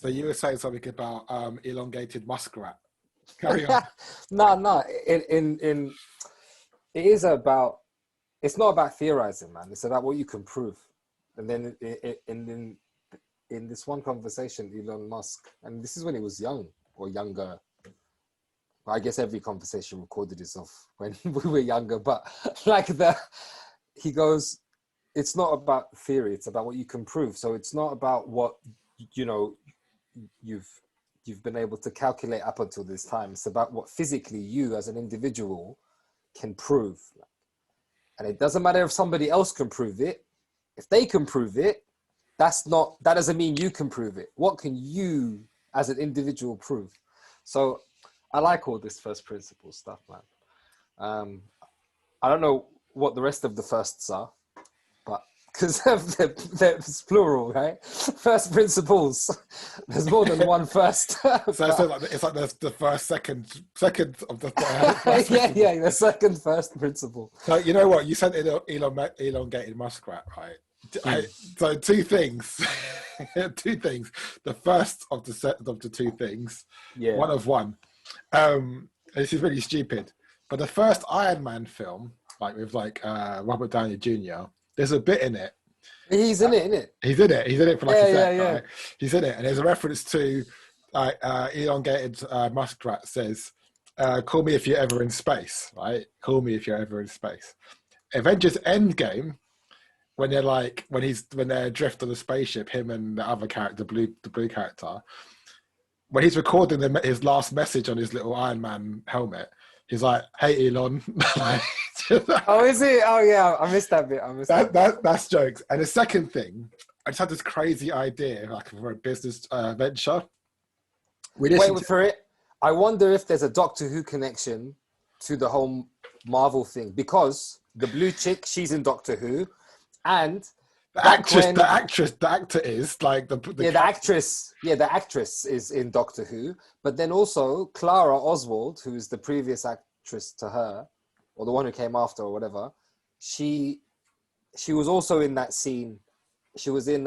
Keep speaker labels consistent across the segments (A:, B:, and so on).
A: So you were saying something about elongated muskrat. Carry on.
B: No. It is about. It's not about theorizing, man. It's about what you can prove. And then in this one conversation, Elon Musk, and this is when he was young or younger. I guess every conversation recorded itself when we were younger, but he goes, it's not about theory, it's about what you can prove. So it's not about what, you've been able to calculate up until this time. It's about what physically you as an individual can prove. And it doesn't matter if somebody else can prove it. If they can prove it, that doesn't mean you can prove it. What can you as an individual prove? So I like all this first principle stuff, man. I don't know what the rest of the firsts are, but because it's plural, right? First principles. There's more than one first.
A: So it's like the first, second of the third.
B: Yeah, the second first principle.
A: So you know what? You sent in elongated muskrat, right? So two things. Two things. The first of the two things.
B: Yeah.
A: One of one. This is really stupid. But the first Iron Man film, like with Robert Downey Jr., there's a bit in it.
B: He's in it, isn't it?
A: He's in it for like a sec,
B: yeah.
A: right? He's in it, and there's a reference to elongated muskrat says, "Call me if you're ever in space." Right? Call me if you're ever in space. Avengers Endgame, when they're adrift on the spaceship, him and the other character, the blue character, when he's recording his last message on his little Iron Man helmet, he's like, "Hey, Elon."
B: Oh, is it? Oh, yeah. I missed that bit.
A: That's jokes. And the second thing, I just had this crazy idea, like for a business venture.
B: Wait for it. I wonder if there's a Doctor Who connection to the whole Marvel thing, because the blue chick, she's in Doctor Who, and
A: the actor is like
B: the actress is in Doctor Who, but then also Clara Oswald, who is the previous actress to her, or the one who came after, or whatever. She was also in that scene. She was in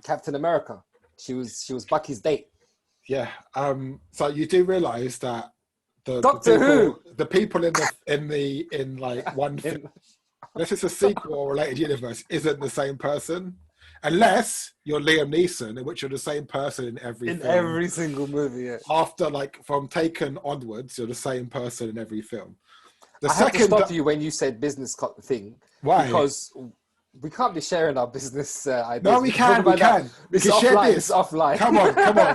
B: Captain America. She was Bucky's date.
A: Yeah. So you do realise that the people in like one film, unless it's a sequel or related universe, isn't the same person. Unless you're Liam Neeson, in which you're the same person in every film.
B: Every single movie, yeah.
A: After, like, from Taken onwards, you're the same person in every film.
B: I had to stop you when you said business thing.
A: Why?
B: Because we can't be sharing our business ideas.
A: No, we can. We can share this.
B: It's offline.
A: Come on.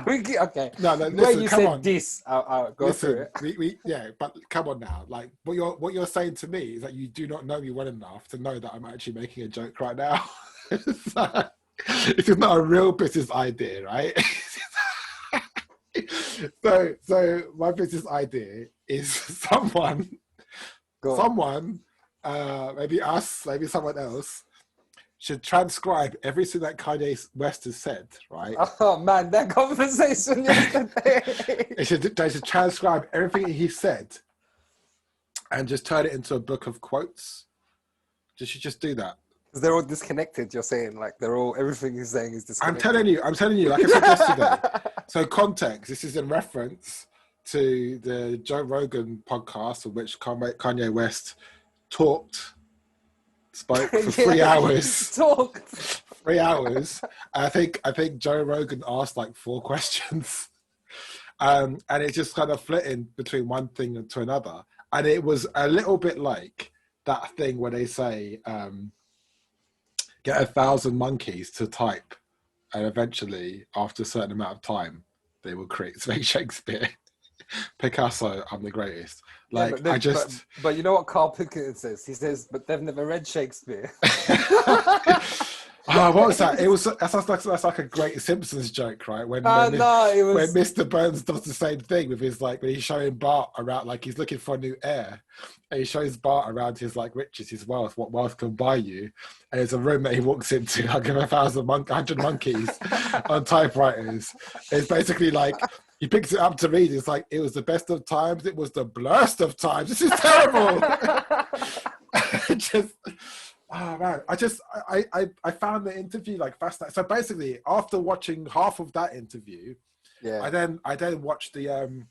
B: Okay.
A: No, listen,
B: when you said
A: on.
B: this, I'll go through it.
A: Yeah, but come on now. Like, what you're saying to me is that you do not know me well enough to know that I'm actually making a joke right now. This is not a real business idea, right? So my business idea is someone, maybe us, maybe someone else, should transcribe everything that Kanye West has said, right?
B: Oh man, that conversation yesterday.
A: They should transcribe everything he said and just turn it into a book of quotes. They should just do that.
B: They're all disconnected, you're saying, like everything he's saying is disconnected.
A: I'm telling you, like I said yesterday. So context, this is in reference to the Joe Rogan podcast in which Kanye West spoke for 3 hours. 3 hours. I think Joe Rogan asked like 4 questions. And it's just kind of flitting between one thing to another. And it was a little bit like that thing where they say, get 1,000 monkeys to type, and eventually, after a certain amount of time, they will create Shakespeare. Picasso, I'm the greatest. Like, yeah,
B: but you know what Carl Pickett says? He says, but they've never read Shakespeare.
A: Oh, what was that? That's like a great Simpsons joke, right? When Mr. Burns does the same thing with his, like, when he's showing Bart around, like he's looking for a new heir, and he shows Bart around his like riches, his wealth, what wealth can buy you, and there's a room that he walks into, like 100 monkeys on typewriters. It's basically like he picks it up to read. It's like, it was the best of times, it was the blurst of times. This is terrible. Oh man, I found the interview like fascinating. So basically, after watching half of that interview,
B: Yeah.
A: I then watched the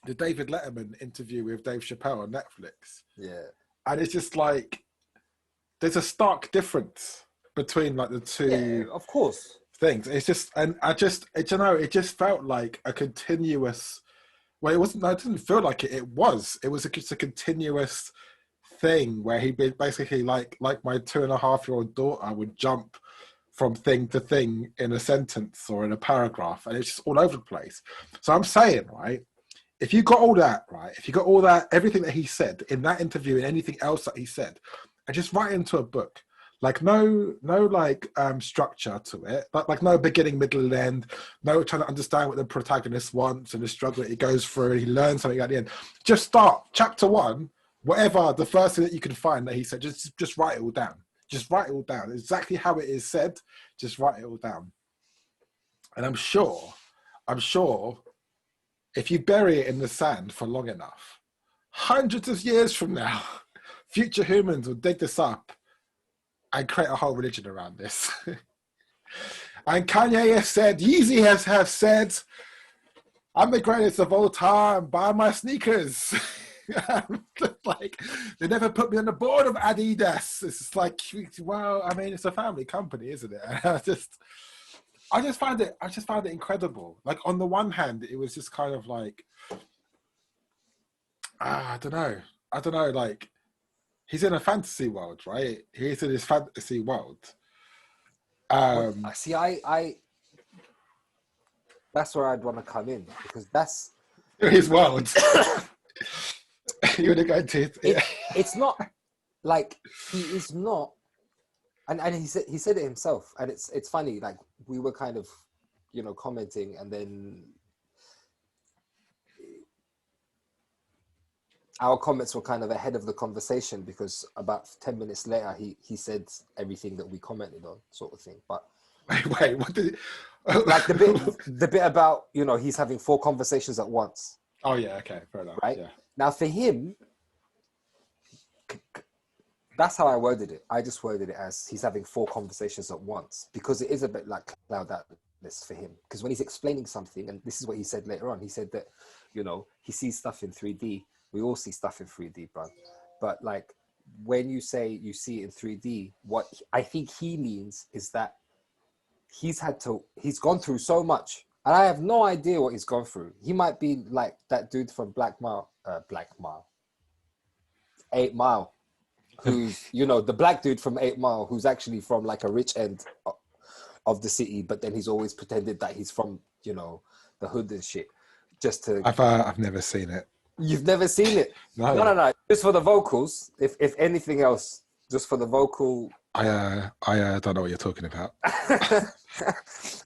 A: David Letterman interview with Dave Chappelle on Netflix.
B: Yeah.
A: And it's just like there's a stark difference between like the two
B: of course.
A: things. It's just, and it just felt like a continuous. Well, it wasn't. No, it didn't feel like it. It was. It was just a continuous thing where he basically like my 2.5-year-old daughter would jump from thing to thing in a sentence or in a paragraph, and it's just all over the place. So I'm saying, right, if you got all that, right, if you got all that, everything that he said in that interview and anything else that he said, and just write it into a book, like no structure to it, like no beginning, middle, and end, no trying to understand what the protagonist wants and the struggle that he goes through, and he learns something at the end. Just start chapter 1, whatever the first thing that you can find that he said, just write it all down. Just write it all down. Exactly how it is said, just write it all down. And I'm sure if you bury it in the sand for long enough, hundreds of years from now, future humans will dig this up and create a whole religion around this. And Kanye has said, Yeezy has said, I'm the greatest of all time, buy my sneakers. Like, they never put me on the board of Adidas. It's like, well, I mean, it's a family company, isn't it? I just found it incredible. Like, on the one hand, it was just kind of like, I don't know, like, he's in a fantasy world, right? He's in his fantasy world.
B: See, I that's where I'd want to come in, because that's
A: his world. You want to go to it?
B: It's not like he is not, and he said it himself, and it's funny. Like, we were kind of, commenting, and then our comments were kind of ahead of the conversation, because about 10 minutes later he said everything that we commented on, sort of thing. But
A: wait, what did
B: like the bit about he's having 4 conversations at once.
A: Oh yeah, okay, fair enough.
B: Right?
A: Yeah.
B: Now for him, that's how I worded it. I just worded it as he's having 4 conversations at once, because it is a bit like cloud atlas for him. Because when he's explaining something, and this is what he said later on, he said that, he sees stuff in 3D. We all see stuff in 3D, bro. But like, when you say you see it in 3D, what I think he means is that he's gone through so much, and I have no idea what he's gone through. He might be like that dude from 8 Mile, who's, the black dude from 8 Mile, who's actually from like a rich end of the city, but then he's always pretended that he's from, the hood and shit, just to...
A: I've never seen it.
B: You've never seen it?
A: No.
B: Just for the vocals, if anything else, just for the vocal...
A: I don't know what you're talking about.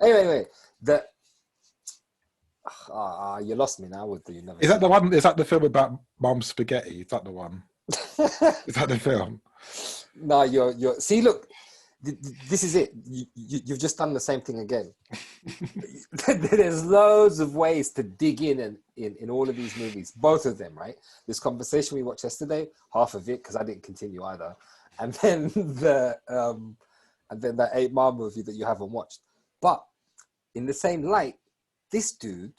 B: Anyway, you lost me now with the...
A: Is that the one? Is that the film about Mom Spaghetti? Is that the one? Is that the film?
B: No, you're... See, look, this is it. You've just done the same thing again. There's loads of ways to dig in all of these movies, both of them, right? This conversation we watched yesterday, half of it, because I didn't continue either, and then that 8 Mile movie that you haven't watched. But in the same light, this dude,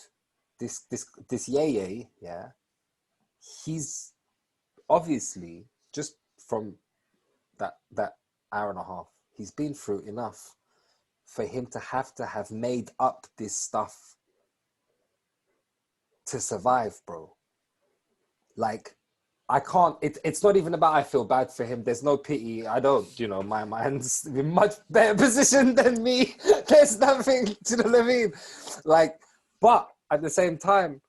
B: this Yeye, yeah, he's obviously, just from that hour and a half, he's been through enough for him to have made up this stuff to survive, bro. Like, I can't, it's not even about I feel bad for him. There's no pity. I don't, my man's in much better position than me. There's nothing, do you know what I mean? Like, but at the same time,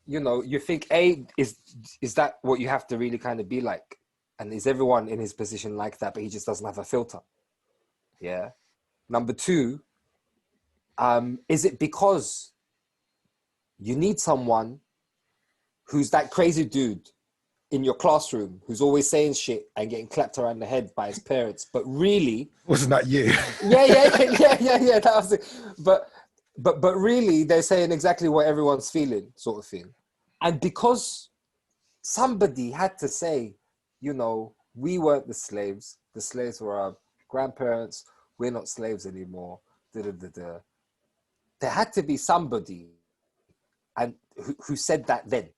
B: you think, is that what you have to really kind of be like? And is everyone in his position like that, but he just doesn't have a filter? Yeah. Number 2, is it because you need someone who's that crazy dude in your classroom who's always saying shit and getting clapped around the head by his parents, but really...
A: Wasn't that you?
B: Yeah, that was it. But really, they're saying exactly what everyone's feeling, sort of thing. And because somebody had to say, we weren't the slaves. The slaves were our grandparents. We're not slaves anymore. Da, da, da, da. There had to be somebody and who said that then,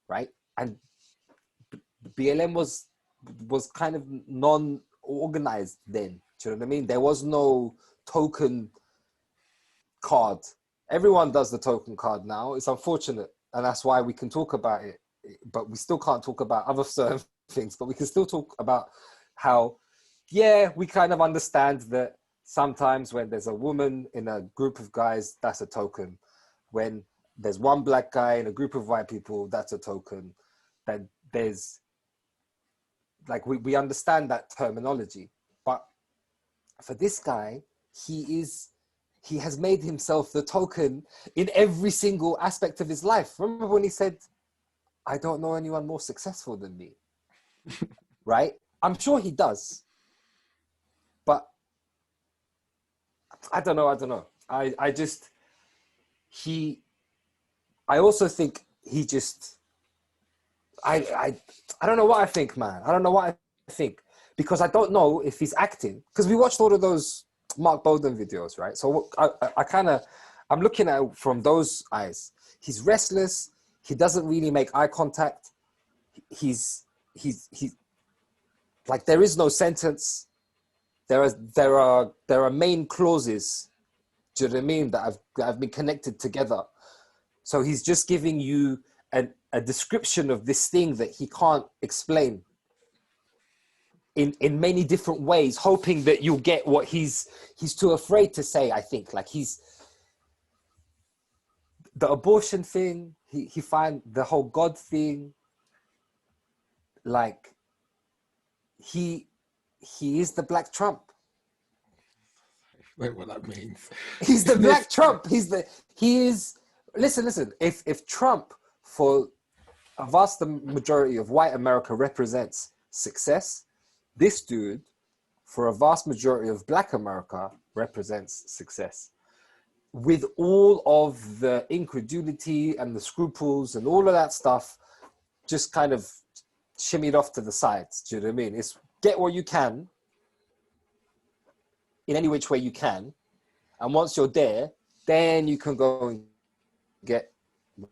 B: right? And BLM was kind of non-organized then. Do you know what I mean? There was no token card. Everyone does the token card now. It's unfortunate, and that's why we can talk about it, but we still can't talk about other certain things. But we can still talk about how, yeah, we kind of understand that sometimes when there's a woman in a group of guys, that's a token. When there's one black guy in a group of white people, that's a token. That there's, like, we understand that terminology. But for this guy, he has made himself the token in every single aspect of his life. Remember when he said, I don't know anyone more successful than me, right? I'm sure he does. But I don't know. I also think he just, I don't know what I think, man. I don't know what I think, because I don't know if he's acting, because we watched all of those Mark Bowden videos, right? So I'm looking at it from those eyes. He's restless. He doesn't really make eye contact. He's like, there is no sentence. There are main clauses, do you know what I mean, that have been connected together. So he's just giving you a description of this thing that he can't explain in many different ways, hoping that you'll get what he's too afraid to say, I think. Like, the abortion thing, he find the whole God thing, like, he is the Black Trump.
A: Wait, what that means?
B: He's the Black Trump. Listen. If Trump, for a vast majority of white America, represents success, this dude, for a vast majority of Black America, represents success. With all of the incredulity and the scruples and all of that stuff, just kind of shimmied off to the sides. Do you know what I mean? It's get what you can, in any which way you can, and once you're there, then you can go and get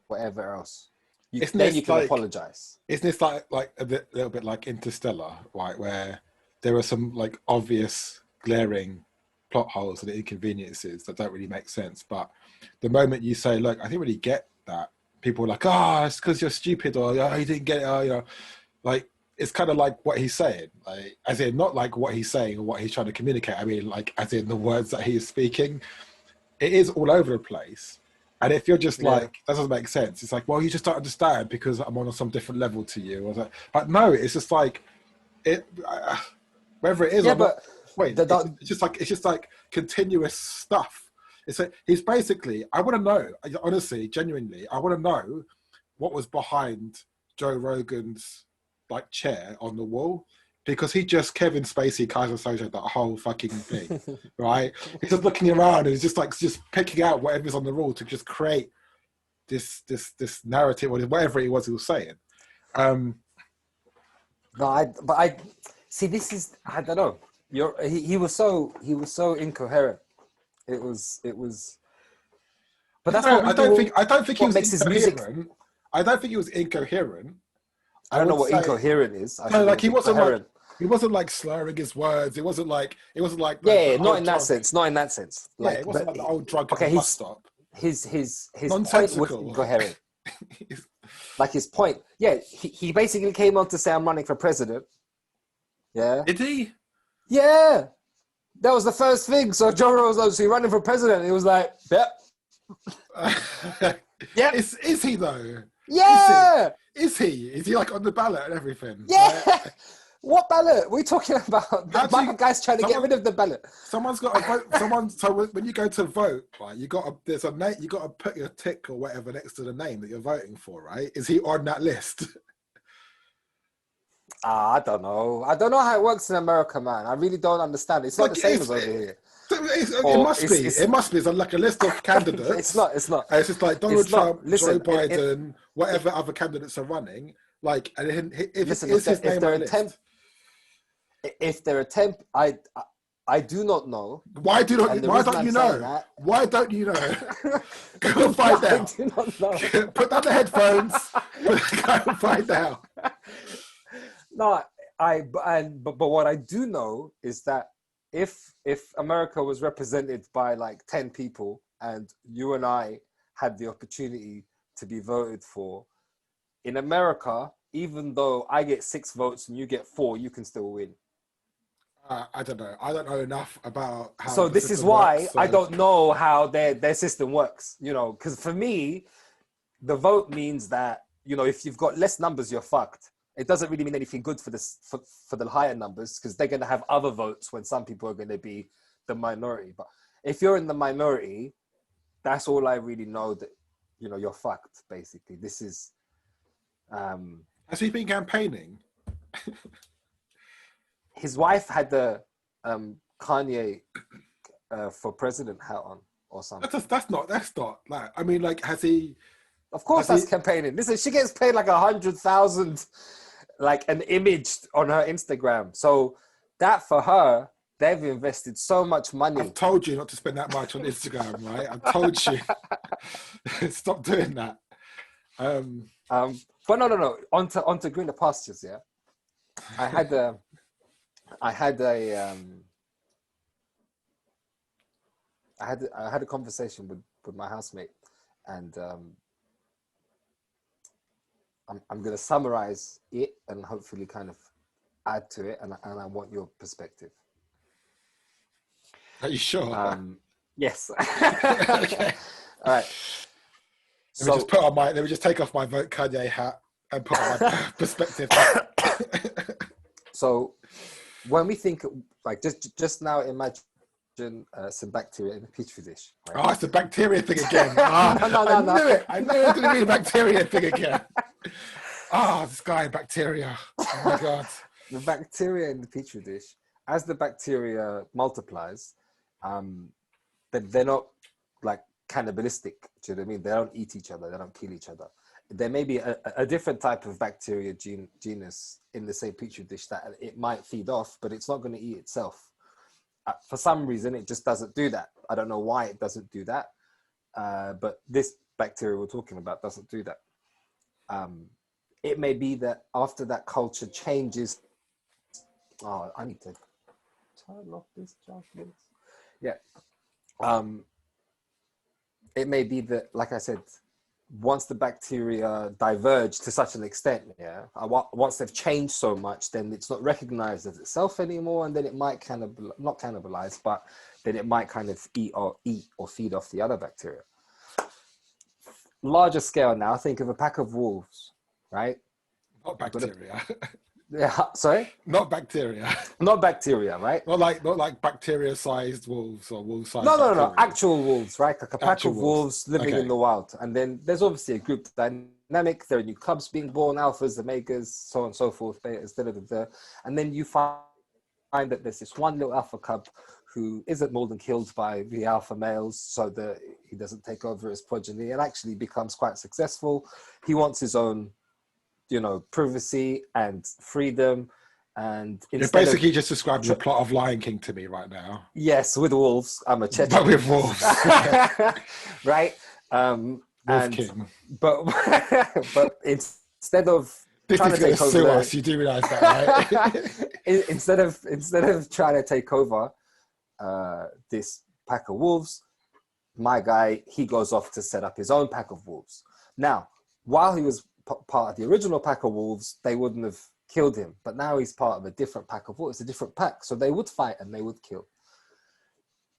B: whatever else. You can apologize.
A: Isn't this like a little bit like Interstellar, right? Where there are some like obvious glaring plot holes and inconveniences that don't really make sense. But the moment you say, look, I didn't really get that, people are like, oh, it's because you're stupid, or oh, you didn't get it, or, you know, like, it's kind of like what he's saying, like, as in not like what he's saying or what he's trying to communicate. I mean, like, as in the words that he is speaking, it is all over the place. And if you're just like, that doesn't make sense, it's like, well, you just don't understand because I'm on some different level to you. Or like, no, it's just like, whether it is or not, it's just like continuous stuff. It's like, he's basically, I want to know, honestly, genuinely, I want to know what was behind Joe Rogan's like chair on the wall, because he just Kevin Spacey Kaiser Soze that whole fucking thing, right? He's just looking around and he's just picking out whatever's on the wall to just create this narrative or whatever it was he was saying.
B: No, I see. This is, I don't know. He was so incoherent. It was. But that's
A: I don't think he was
B: makes his music.
A: I don't think he was incoherent.
B: I don't know what incoherent is.
A: No, like he wasn't like slurring his words. It wasn't like
B: not in that sense. Not in that sense.
A: Like, it wasn't like the old drunk at the bus stop.
B: His point was incoherent. Like his point. Yeah, he basically came on to say, I'm running for president. Yeah.
A: Did he?
B: Yeah. That was the first thing. So Joe Rogan was obviously running for president. He was like, yep.
A: Yeah. Is he though?
B: Yeah.
A: Is he? Is he like on the ballot and everything?
B: Yeah. Like, what ballot? What are you talking about? The guy's trying to get rid of the ballot.
A: Someone's got to vote. So when you go to vote, right, there's a name. You got to put your tick or whatever next to the name that you're voting for, right? Is he on that list?
B: I don't know. I don't know how it works in America, man. I really don't understand. It's not the same as over here.
A: It must be. It's like a list of candidates.
B: It's not.
A: It's just like Donald Trump, Joe Biden, whatever other candidates are running. Like, and if it's his name on the list.
B: if their attempt, I do not know.
A: Why don't you know? Why don't you know? Go and find out. I do not know. Put down the headphones. Go and find out.
B: No, but what I do know is that if America was represented by like 10 people and you and I had the opportunity to be voted for, in America, even though I get 6 votes and you get 4, you can still win.
A: I don't know. I don't know enough about how.
B: So this is why works, so. I don't know how their system works. You know, because for me, the vote means that, you know, if you've got less numbers, you're fucked. It doesn't really mean anything good for the higher numbers, because they're going to have other votes when some people are going to be the minority. But if you're in the minority, that's all I really know, that, you know, you're fucked, basically. This is...
A: Has he been campaigning?
B: His wife had the Kanye for president hat on or something.
A: That's not like, I mean, like, has he...
B: Of course that's campaigning. Listen, she gets paid like 100,000, like an image on her Instagram. So that for her, they've invested so much money.
A: I've told you not to spend that much on Instagram, right? I've told you. Stop doing that.
B: But no. Onto greener pastures, yeah. I had a conversation with my housemate, and I'm going to summarize it and hopefully kind of add to it, and I want your perspective.
A: Are you sure?
B: Yes.
A: Okay.
B: All right.
A: Let me just take off my vote Kanye hat and put on my perspective hat.
B: So when we think, like, just now imagine some bacteria in a petri dish. Right?
A: Oh, it's the bacteria thing again. No. I knew it was going to be a bacteria thing again. This guy, bacteria. Oh my God.
B: The bacteria in the petri dish, as the bacteria multiplies, they're not like cannibalistic. Do you know what I mean? They don't eat each other. They don't kill each other. There may be a different type of bacteria genus in the same petri dish that it might feed off, but it's not going to eat itself. For some reason, it just doesn't do that. I don't know why it doesn't do that, but this bacteria we're talking about doesn't do that. It may be that after that culture changes... Oh, I need to turn off this junk, please. Yeah. It may be that, like I said, once the bacteria diverge to such an extent, yeah, once they've changed so much, then it's not recognized as itself anymore, and then it might not cannibalize, but then it might kind of eat or feed off the other bacteria. Larger scale now, think of a pack of wolves, right?
A: Not bacteria.
B: Yeah, sorry?
A: Not bacteria.
B: Not bacteria, right?
A: Not like bacteria-sized wolves or wolf-sized
B: No. Actual wolves, right? Like a pack of wolves living
A: in
B: the wild. And then there's obviously a group dynamic. There are new cubs being born, alphas, omegas, so on and so forth. And then you find that there's this one little alpha cub who isn't mauled and killed by the alpha males, so that he doesn't take over his progeny, and actually becomes quite successful. He wants his own, you know, privacy and freedom. And
A: you're basically just describing the plot of Lion King to me right now.
B: Yes, with wolves. I'm a Chechen.
A: But with wolves.
B: Right?
A: King.
B: But instead of
A: this
B: trying
A: is
B: to take
A: sue
B: over...
A: us, you do realise that, right?
B: instead of trying to take over this pack of wolves, my guy, he goes off to set up his own pack of wolves. Now, while he was part of the original pack of wolves, they wouldn't have killed him, but now he's part of a different pack of wolves. It's a different pack, so they would fight and they would kill.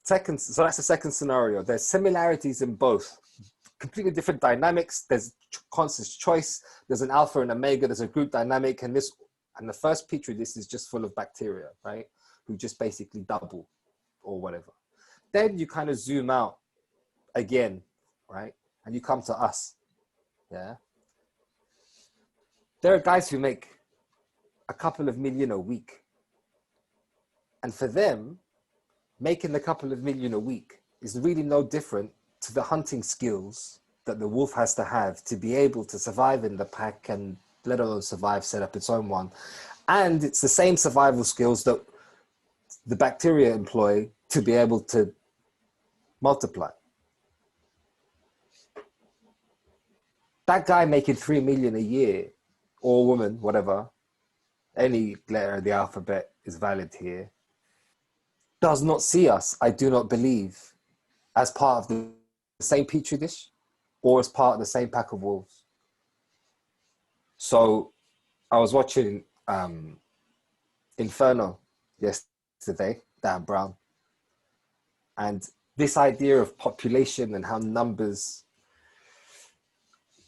B: So that's the second scenario. There's similarities in both, completely different dynamics. There's conscious choice. There's an alpha and omega. There's a group dynamic, and the first petri dish is just full of bacteria, right? Who just basically double or whatever. Then you kind of zoom out again, right? And you come to us, yeah. There are guys who make a couple of million a week. And for them, making a couple of million a week is really no different to the hunting skills that the wolf has to have to be able to survive in the pack, and let alone survive, set up its own one, And it's the same survival skills that the bacteria employ to be able to multiply. That guy making 3 million a year, or woman, whatever, any letter of the alphabet is valid here, does not see us, I do not believe, as part of the same petri dish or as part of the same pack of wolves. So I was watching Inferno yesterday, Dan Brown, and this idea of population and how numbers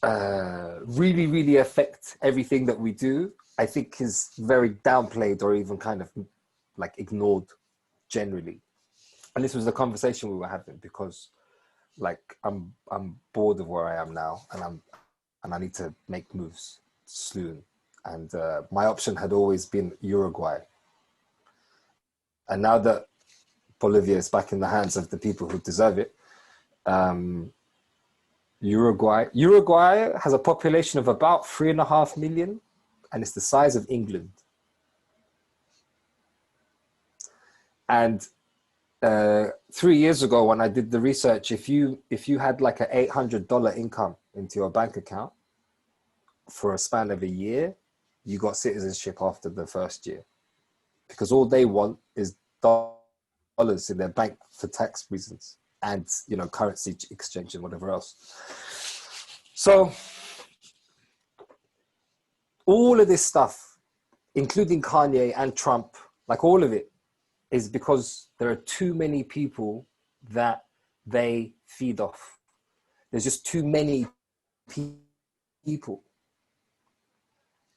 B: really, really affect everything that we do, I think is very downplayed or even kind of like ignored generally. And this was the conversation we were having because like I'm bored of where I am now, and I need to make moves soon. And my option had always been Uruguay. And now that Bolivia is back in the hands of the people who deserve it, Uruguay has a population of about 3.5 million, and it's the size of England. And 3 years ago, when I did the research, if you had like an $800 income into your bank account for a span of a year, you got citizenship after the first year, because all they want is dollars in their bank for tax reasons and, you know, currency exchange and whatever else. So all of this stuff, including Kanye and Trump, like all of it, is because there are too many people that they feed off. There's just too many people.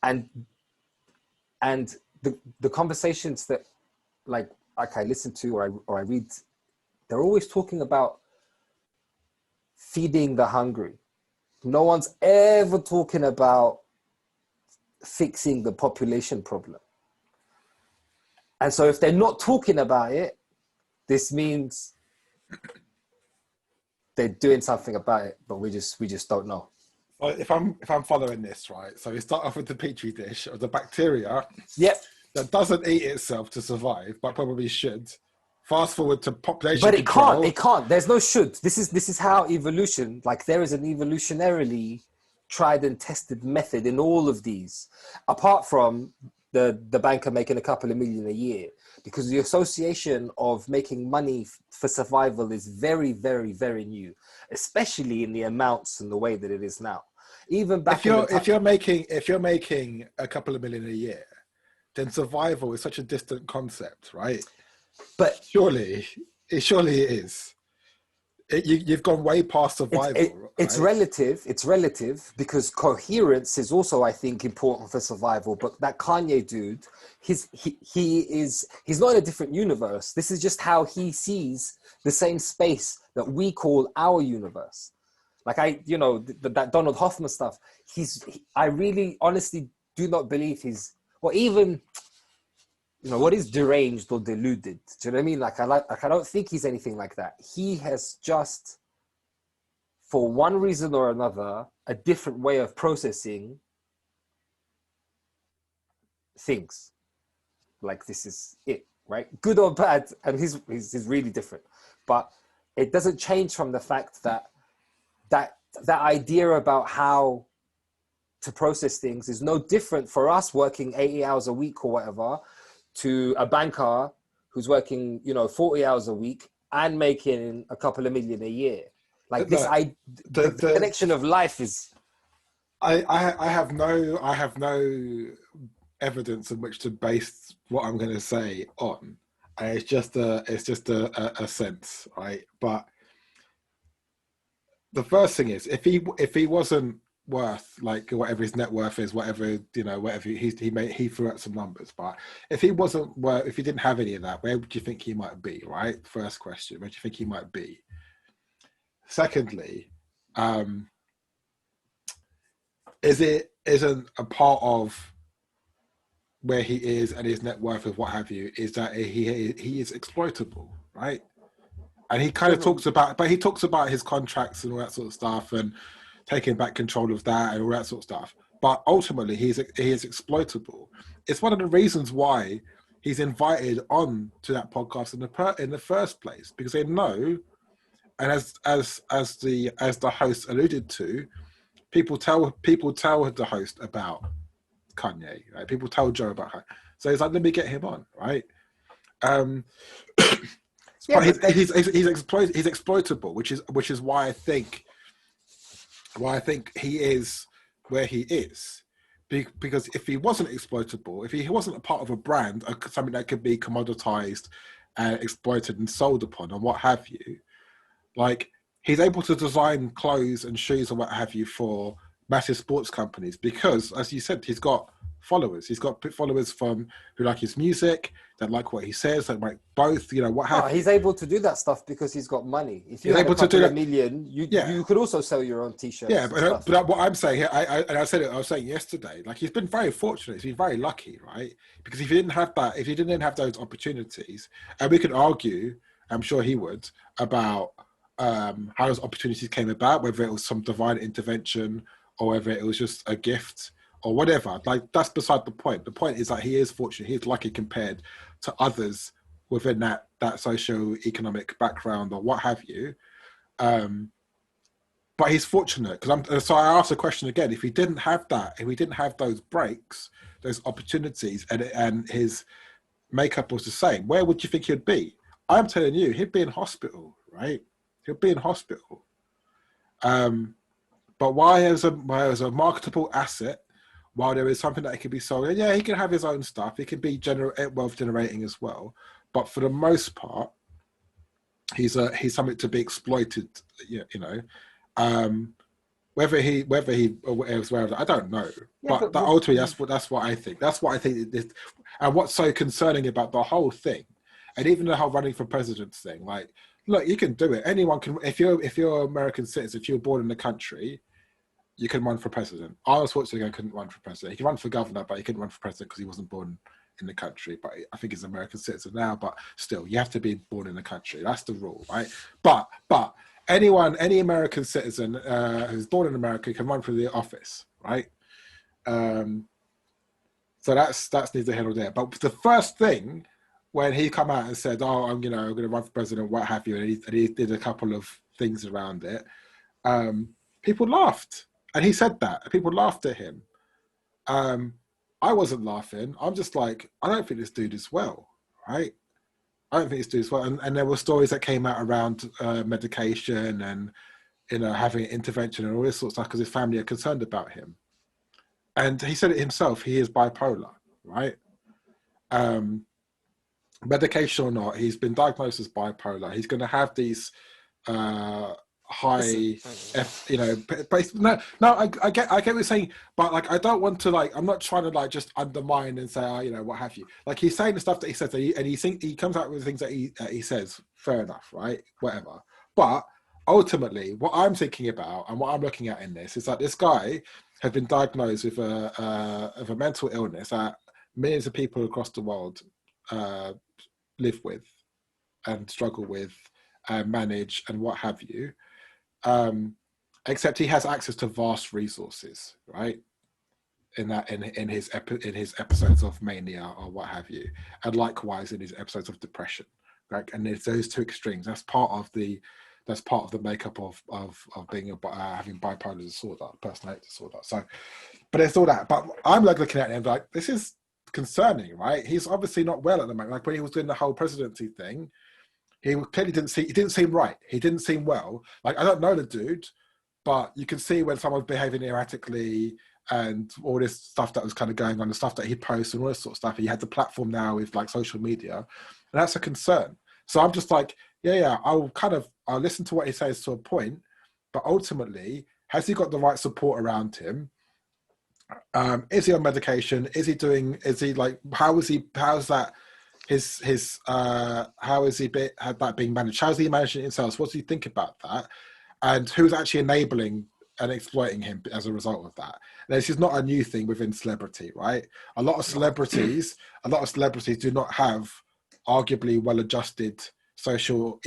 B: And the conversations that like I listen to or I read, they're always talking about feeding the hungry. No one's ever talking about fixing the population problem. And so if they're not talking about it, this means they're doing something about it, but we just don't know.
A: Well, if I'm following this right, so we start off with the petri dish of the bacteria.
B: Yep.
A: That doesn't eat itself to survive, but probably should. Fast forward to population
B: but
A: control.
B: It can't. There's no should. This is how evolution, like there is an evolutionarily tried and tested method in all of these, apart from the banker making a couple of million a year, because the association of making money for survival is very, very, very new, especially in the amounts and the way that it is now. Even back
A: if you're making a couple of million a year, then survival is such a distant concept, right?
B: But
A: surely it is. You've gone way past survival.
B: It's relative. It's relative because coherence is also, I think, important for survival. But that Kanye dude, he's not in a different universe. This is just how he sees the same space that we call our universe. Like that Donald Hoffman stuff. I really, honestly, do not believe or even, what is deranged or deluded? Do you know what I mean? Like I don't think he's anything like that. He has just, for one reason or another, a different way of processing things. Like this is it, right? Good or bad, and he's really different. But it doesn't change from the fact that idea about how to process things is no different for us working 80 hours a week or whatever to a banker who's working 40 hours a week and making a couple of million a year. Like the connection of life is
A: I have no evidence in which to base what I'm going to say on, and it's just a sense, right? But the first thing is, if he wasn't worth like whatever his net worth is, whatever he threw out some numbers, but if he didn't have any of that, where would you think he might be? Right, first question, where do you think he might be? Secondly, isn't a part of where he is and his net worth of what have you is that he is exploitable, right? And he kind of talks about his contracts and all that sort of stuff and taking back control of that and all that sort of stuff. but ultimately he is exploitable. It's one of the reasons why he's invited on to that podcast in the first place, because they know, and as the host alluded to, people tell the host about Kanye, right? People tell Joe about her, so he's like, let me get him on, right? But he's exploitable, which is why I think he is where he is. Because if he wasn't exploitable, if he wasn't a part of a brand, something that could be commoditized and exploited and sold upon and what have you, like, he's able to design clothes and shoes and what have you for massive sports companies because, as you said, he's got followers. He's got followers from who like his music, that like what he says, that like both, what have you.
B: He's able to do that stuff because he's got money. If you had a couple of million, you could also sell your own t-shirts.
A: Yeah, but what I'm saying here, I was saying yesterday, like, he's been very fortunate. He's been very lucky, right? Because if he didn't have those opportunities, and we could argue, I'm sure he would, about how those opportunities came about, whether it was some divine intervention or whether it was just a gift or whatever. Like, that's beside the point. The point is that he is fortunate. He's lucky compared to others within that socio-economic background or what have you. But he's fortunate so I asked the question again: if he didn't have that, if he didn't have those breaks, those opportunities, and his makeup was the same, where would you think he'd be? I'm telling you, he'd be in hospital, right? He'd be in hospital. But why as a marketable asset, while there is something that he could be sold, yeah, he can have his own stuff. He can be wealth generating as well. But for the most part, he's something to be exploited. Whether he was aware of that, I don't know. Yeah, but ultimately, that's what I think. That's what I think. And what's so concerning about the whole thing, and even the whole running for president thing, like, look, you can do it. Anyone can. If you're an American citizen, if you're born in the country, you can run for president. Arnold Schwarzenegger couldn't run for president. He can run for governor, but he couldn't run for president because he wasn't born in the country. But I think he's an American citizen now. But still, you have to be born in the country. That's the rule, right? But any American citizen who's born in America can run for the office, right? So that's neither here nor there. But the first thing, when he come out and said, "Oh, I'm going to run for president," what have you, and he did a couple of things around it, people laughed. And he said that. People laughed at him. I wasn't laughing. I'm just like, I don't think this dude is well, right? I don't think this dude is well. And there were stories that came out around medication and, having an intervention and all this sort of stuff because his family are concerned about him. And he said it himself, he is bipolar, right? Medication or not, he's been diagnosed as bipolar. He's going to have these high but I get what you're saying, but like, I don't want to, like, I'm not trying to like just undermine and say, what have you, like, he's saying the stuff that he says, and he comes out with the things that he says, fair enough, right, whatever. But ultimately what I'm thinking about and what I'm looking at in this is that this guy has been diagnosed with a mental illness that millions of people across the world live with and struggle with and manage and what have you. Except he has access to vast resources, right? In his episodes of mania or what have you, and likewise in his episodes of depression, right? And there's those two extremes. That's part of the makeup of being having bipolar disorder, personality disorder. So, but it's all that. But I'm like looking at him like, this is concerning, right? He's obviously not well at the moment. Like, when he was doing the whole presidency thing, he clearly didn't seem right. He didn't seem well. Like, I don't know the dude, but you can see when someone's behaving erratically and all this stuff that was kind of going on, the stuff that he posts and all this sort of stuff. He had the platform now with like social media, and that's a concern. So I'm just like, I'll listen to what he says to a point, but ultimately, has he got the right support around him? Is he on medication? How is that? How is he had that being managed? How's he managing it himself? What does he think about that? And who's actually enabling and exploiting him as a result of that? And this is not a new thing within celebrity, right? A lot of celebrities do not have arguably well-adjusted social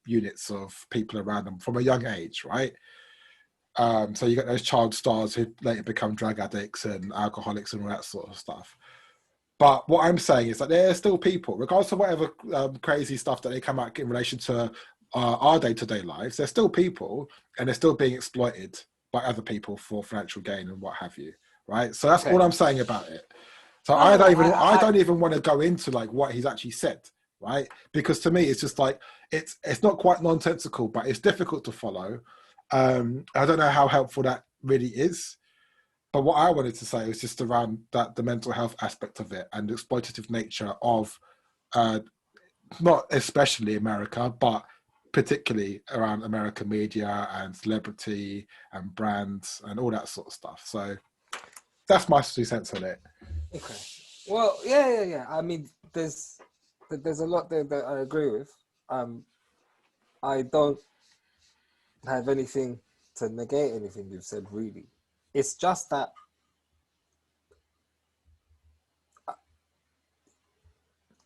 A: units of people around them from a young age, right? So you get those child stars who later become drug addicts and alcoholics and all that sort of stuff. But what I'm saying is that there are still people, regardless of whatever crazy stuff that they come out in relation to our day-to-day lives, there's still people, and they're still being exploited by other people for financial gain and what have you, right? So that's all I'm saying about it. So I don't even want to go into like what he's actually said, right? Because to me, it's just like it's not quite nonsensical, but it's difficult to follow. I don't know how helpful that really is. But what I wanted to say was just around that the mental health aspect of it and the exploitative nature of not especially America, but particularly around American media and celebrity and brands and all that sort of stuff. So that's my 2 cents on it.
B: Okay. Well, yeah. I mean, there's a lot there that I agree with. I don't have anything to negate anything you've said, really. It's just that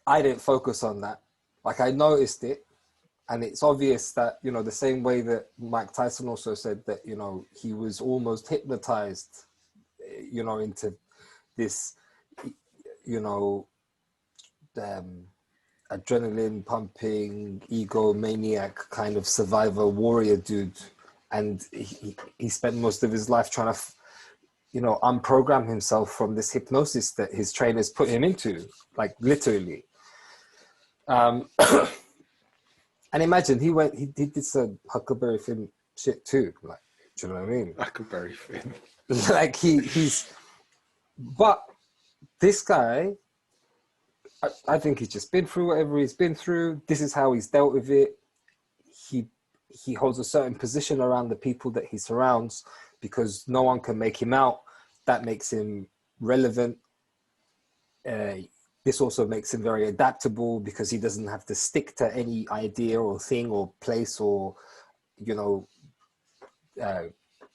B: I didn't focus on that. Like, I noticed it, and it's obvious that, you know, the same way that Mike Tyson also said that, you know, he was almost hypnotized, you know, into this, you know, adrenaline pumping, egomaniac kind of survivor warrior dude. And he spent most of his life trying to, you know, unprogram himself from this hypnosis that his trainers put him into, like literally. And imagine he did some Huckleberry Finn shit too. Like, do you know what I mean?
A: Huckleberry Finn.
B: Like but this guy, I think he's just been through whatever he's been through. This is how he's dealt with it. He holds a certain position around the people that he surrounds because no one can make him out. That makes him relevant. This also makes him very adaptable because he doesn't have to stick to any idea or thing or place or, you know,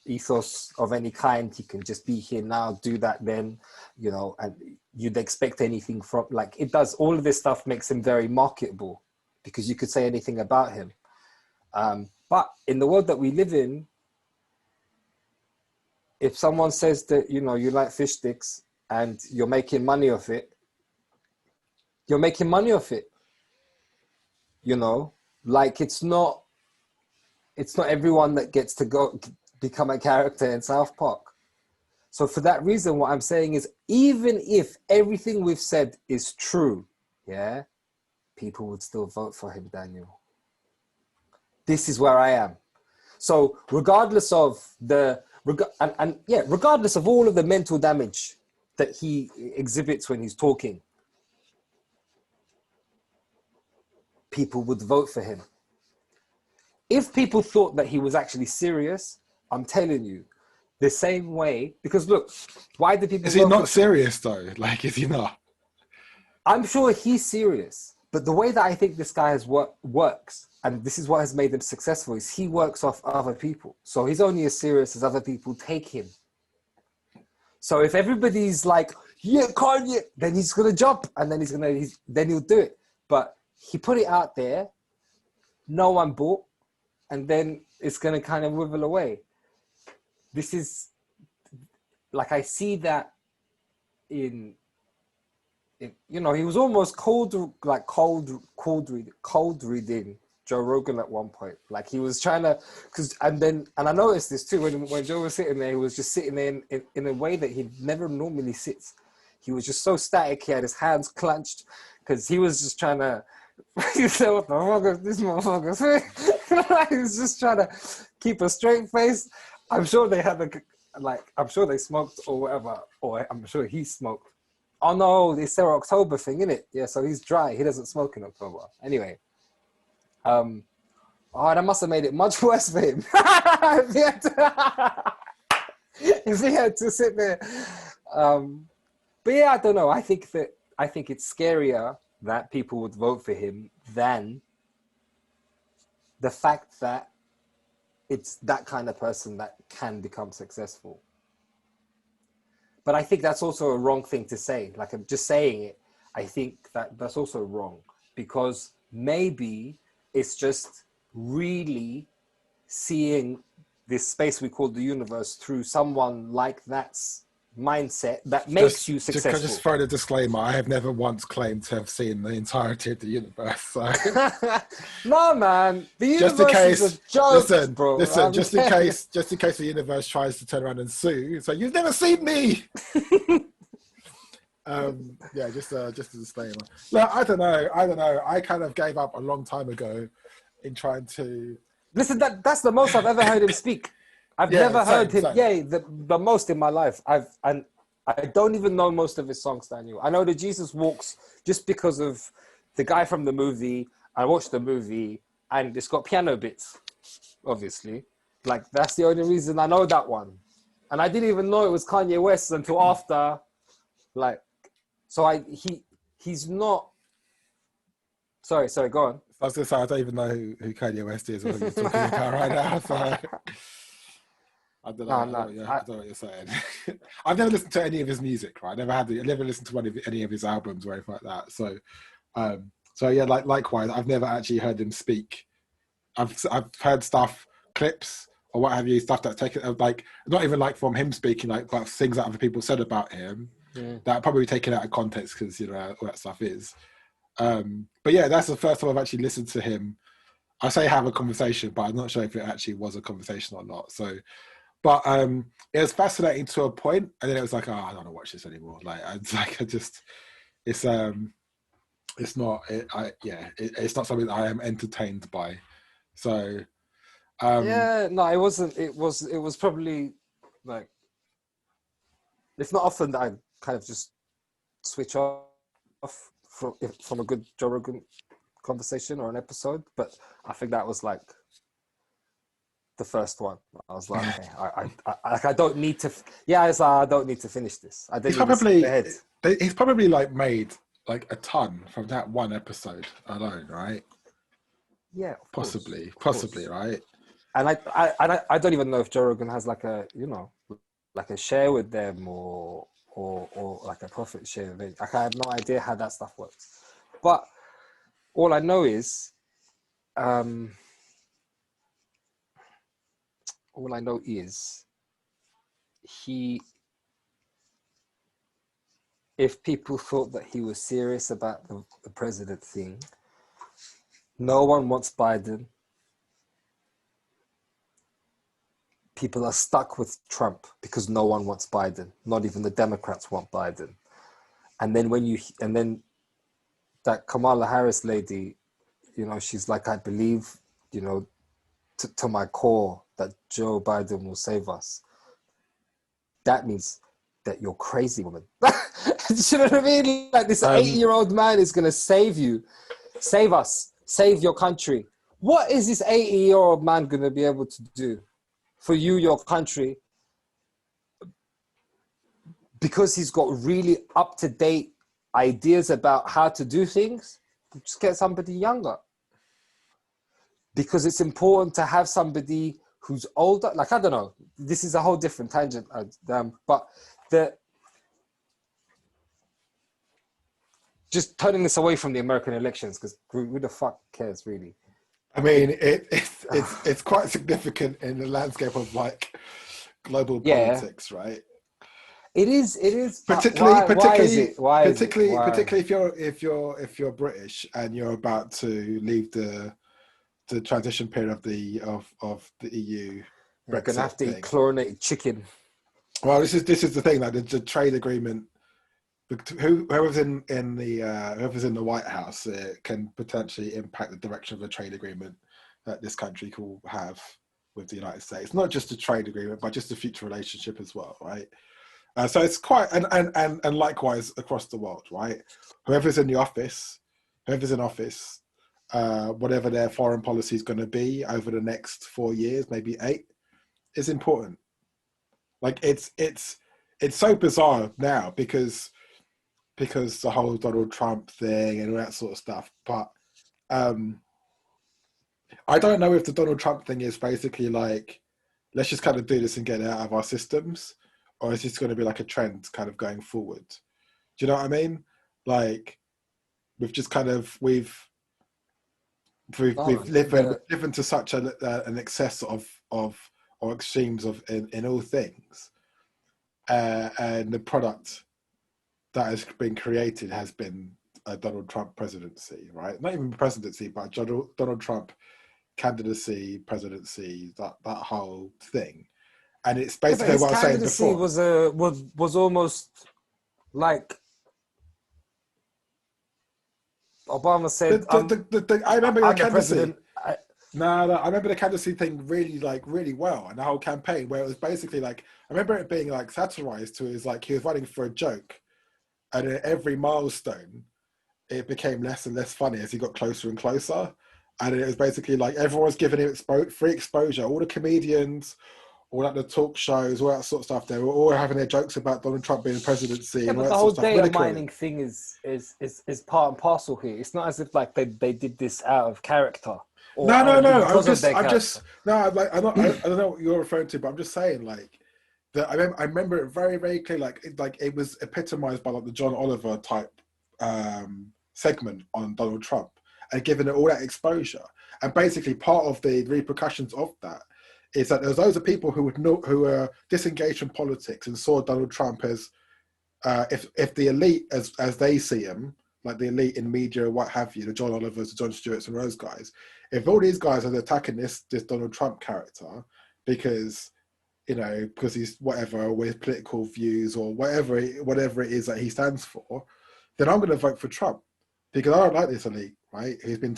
B: ethos of any kind. He can just be here now, do that then, you know, and you'd expect anything from, like, it does. All of this stuff makes him very marketable because you could say anything about him. But in the world that we live in, if someone says that, you know, you like fish sticks and you're making money off it, you're making money off it. You know, like it's not everyone that gets to go become a character in South Park. So for that reason, what I'm saying is, even if everything we've said is true, yeah, people would still vote for him, Daniel. This is where I am. So regardless of regardless of all of the mental damage that he exhibits when he's talking, people would vote for him. If people thought that he was actually serious, I'm telling you, the same way, because look, why do people...
A: Is he not serious though? Like, is he not?
B: I'm sure he's serious, but the way that I think this guy has works, and this is what has made him successful, is he works off other people. So he's only as serious as other people take him. So if everybody's like, yeah, Kanye, then he's gonna jump, and then then he'll do it. But he put it out there, no one bought, and then it's gonna kind of wibble away. This is, like, I see that in you know, he was almost cold reading Joe Rogan at one point. Like, he was trying to, and I noticed this too, when Joe was sitting there, he was just sitting there in a way that he never normally sits. He was just so static, he had his hands clenched, because he was just trying to, he said, what the fuck is this motherfucker saying? He was just trying to keep a straight face. I'm sure they had I'm sure they smoked or whatever, or I'm sure he smoked. Oh no, it's their October thing, isn't it? Yeah, so he's dry. He doesn't smoke in October. Anyway. Oh, that must have made it much worse for him. If he had to sit there. But yeah, I don't know. I think it's scarier that people would vote for him than the fact that it's that kind of person that can become successful. But I think that's also a wrong thing to say. Like, I'm just saying it. I think that's also wrong, because maybe it's just really seeing this space we call the universe through someone like that's mindset that makes you successful.
A: Just throw the disclaimer, I have never once claimed to have seen the entirety of the universe. So.
B: No, man, the universe is a joke, bro.
A: Listen, just in case the universe tries to turn around and sue, so you've never seen me. Yeah, just a disclaimer. Look, I don't know. I kind of gave up a long time ago in trying to
B: listen. That's the most I've ever heard him speak. I've never heard him. Same. Yeah, the most in my life. I don't even know most of his songs, Daniel. I know the Jesus Walks just because of the guy from the movie. I watched the movie and it's got piano bits, obviously. Like, that's the only reason I know that one. And I didn't even know it was Kanye West until after. Like, so he's not. Sorry, go on.
A: I was going to say, I don't even know who Kanye West is or who you're talking about right now. So. I don't know. I don't know what you're saying. I've never listened to any of his music, right? I never listened to any of his albums or anything like that. So yeah, likewise, I've never actually heard him speak. I've heard clips or what have you, stuff that's taken like not even like from him speaking, like but things that other people said about him that are probably taken out of context because you know all that stuff is. But yeah, that's the first time I've actually listened to him. I say have a conversation, but I'm not sure if it actually was a conversation or not. So. But it was fascinating to a point, and then it was like, oh, I don't want to watch this anymore. It's not. It's not something that I am entertained by. So
B: it wasn't. It was probably like it's not often that I kind of just switch off from a good Joe Rogan conversation or an episode, but I think that was like the first one. I was like, okay, I don't need to. Yeah, I don't need to finish this. I didn't.
A: He's probably like made like a ton from that one episode alone, right?
B: Yeah,
A: possibly, right?
B: And I don't even know if Joe Rogan has like a like a share with them or like a profit share. Like, I have no idea how that stuff works. But all I know is. All I know is if people thought that he was serious about the president thing, no one wants Biden. People are stuck with Trump because no one wants Biden. Not even the Democrats want Biden. And then that Kamala Harris lady, she's like, I believe, to my core that Joe Biden will save us. That means that you're crazy, woman. Do you know what I mean? Like this 80-year-old man is going to save you, save us, save your country. What is this 80-year-old man going to be able to do for you, your country? Because he's got really up-to-date ideas about how to do things, just get somebody younger. Because it's important to have somebody who's older. Like, I don't know, this is a whole different tangent, but just turning this away from the American elections, because who the fuck cares, really?
A: I mean, it's quite significant in the landscape of like global politics, right?
B: It is.
A: Particularly
B: Particularly
A: if you're British and you're about to leave the transition period of the EU.
B: You're gonna have to eat chlorinated chicken.
A: Well, this is the thing, like the trade agreement. Whoever's in the White House can potentially impact the direction of the trade agreement that this country will have with the United States. Not just a trade agreement, but just a future relationship as well, right? So it's quite and likewise across the world, right? Whoever's in office, whatever their foreign policy is going to be over the next 4 years, maybe 8, is important. Like it's so bizarre now because the whole Donald Trump thing and all that sort of stuff. But I don't know if the Donald Trump thing is basically like, let's just kind of do this and get it out of our systems, or is this going to be like a trend kind of going forward? Do you know what I mean? Like we've just kind of we've lived into such an excess of or extremes of in all things, and the product that has been created has been a Donald Trump presidency, right? Not even presidency, but Donald Trump candidacy, presidency, that whole thing. And it's basically what I was saying before.
B: Was almost like Obama said.
A: I remember the candidacy.
B: I
A: remember the candidacy thing really well, and the whole campaign where it was basically like, I remember it being like satirized to his like he was running for a joke, and at every milestone, it became less and less funny as he got closer and closer. And it was basically like everyone was giving him free exposure. All the comedians, all like the talk shows, all that sort of stuff. They were all having their jokes about Donald Trump being presidency.
B: Yeah, but the whole data mining thing is part and parcel here. It's not as if like they did this out of character.
A: No. I don't know what you're referring to, but I'm just saying like that. I remember it very, very clearly. Like it was epitomized by like the John Oliver type segment on Donald Trump, and giving it all that exposure. And basically, part of the repercussions of that is that there's loads of people who were disengaged from politics and saw Donald Trump as if the elite as they see him, like the elite in media, what have you, the John Olivers, the Jon Stewarts, and those guys. If all these guys are attacking this Donald Trump character because he's whatever with political views or whatever it is that he stands for, then I'm going to vote for Trump because I don't like this elite, right? Who's been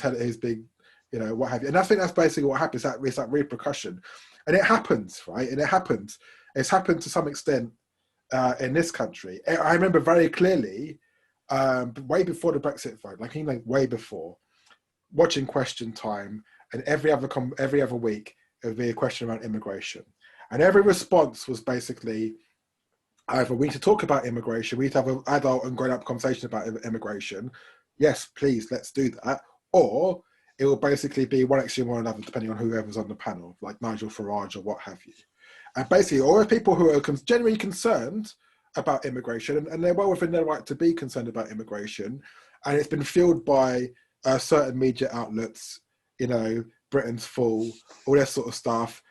A: what have you. And I think that's basically what happens. It's that repercussion. And it happens, right? And it happens. It's happened to some extent in this country. I remember very clearly, way before the Brexit vote, way before, watching Question Time, and every other week, it would be a question around immigration. And every response was basically, either we need to talk about immigration, we need to have an adult and grown-up conversation about immigration. Yes, please, let's do that. Or it will basically be one extreme or another, depending on whoever's on the panel, like Nigel Farage or what have you. And basically, all the people who are genuinely concerned about immigration, and they're well within their right to be concerned about immigration, and it's been fueled by certain media outlets, Britain's full, all that sort of stuff,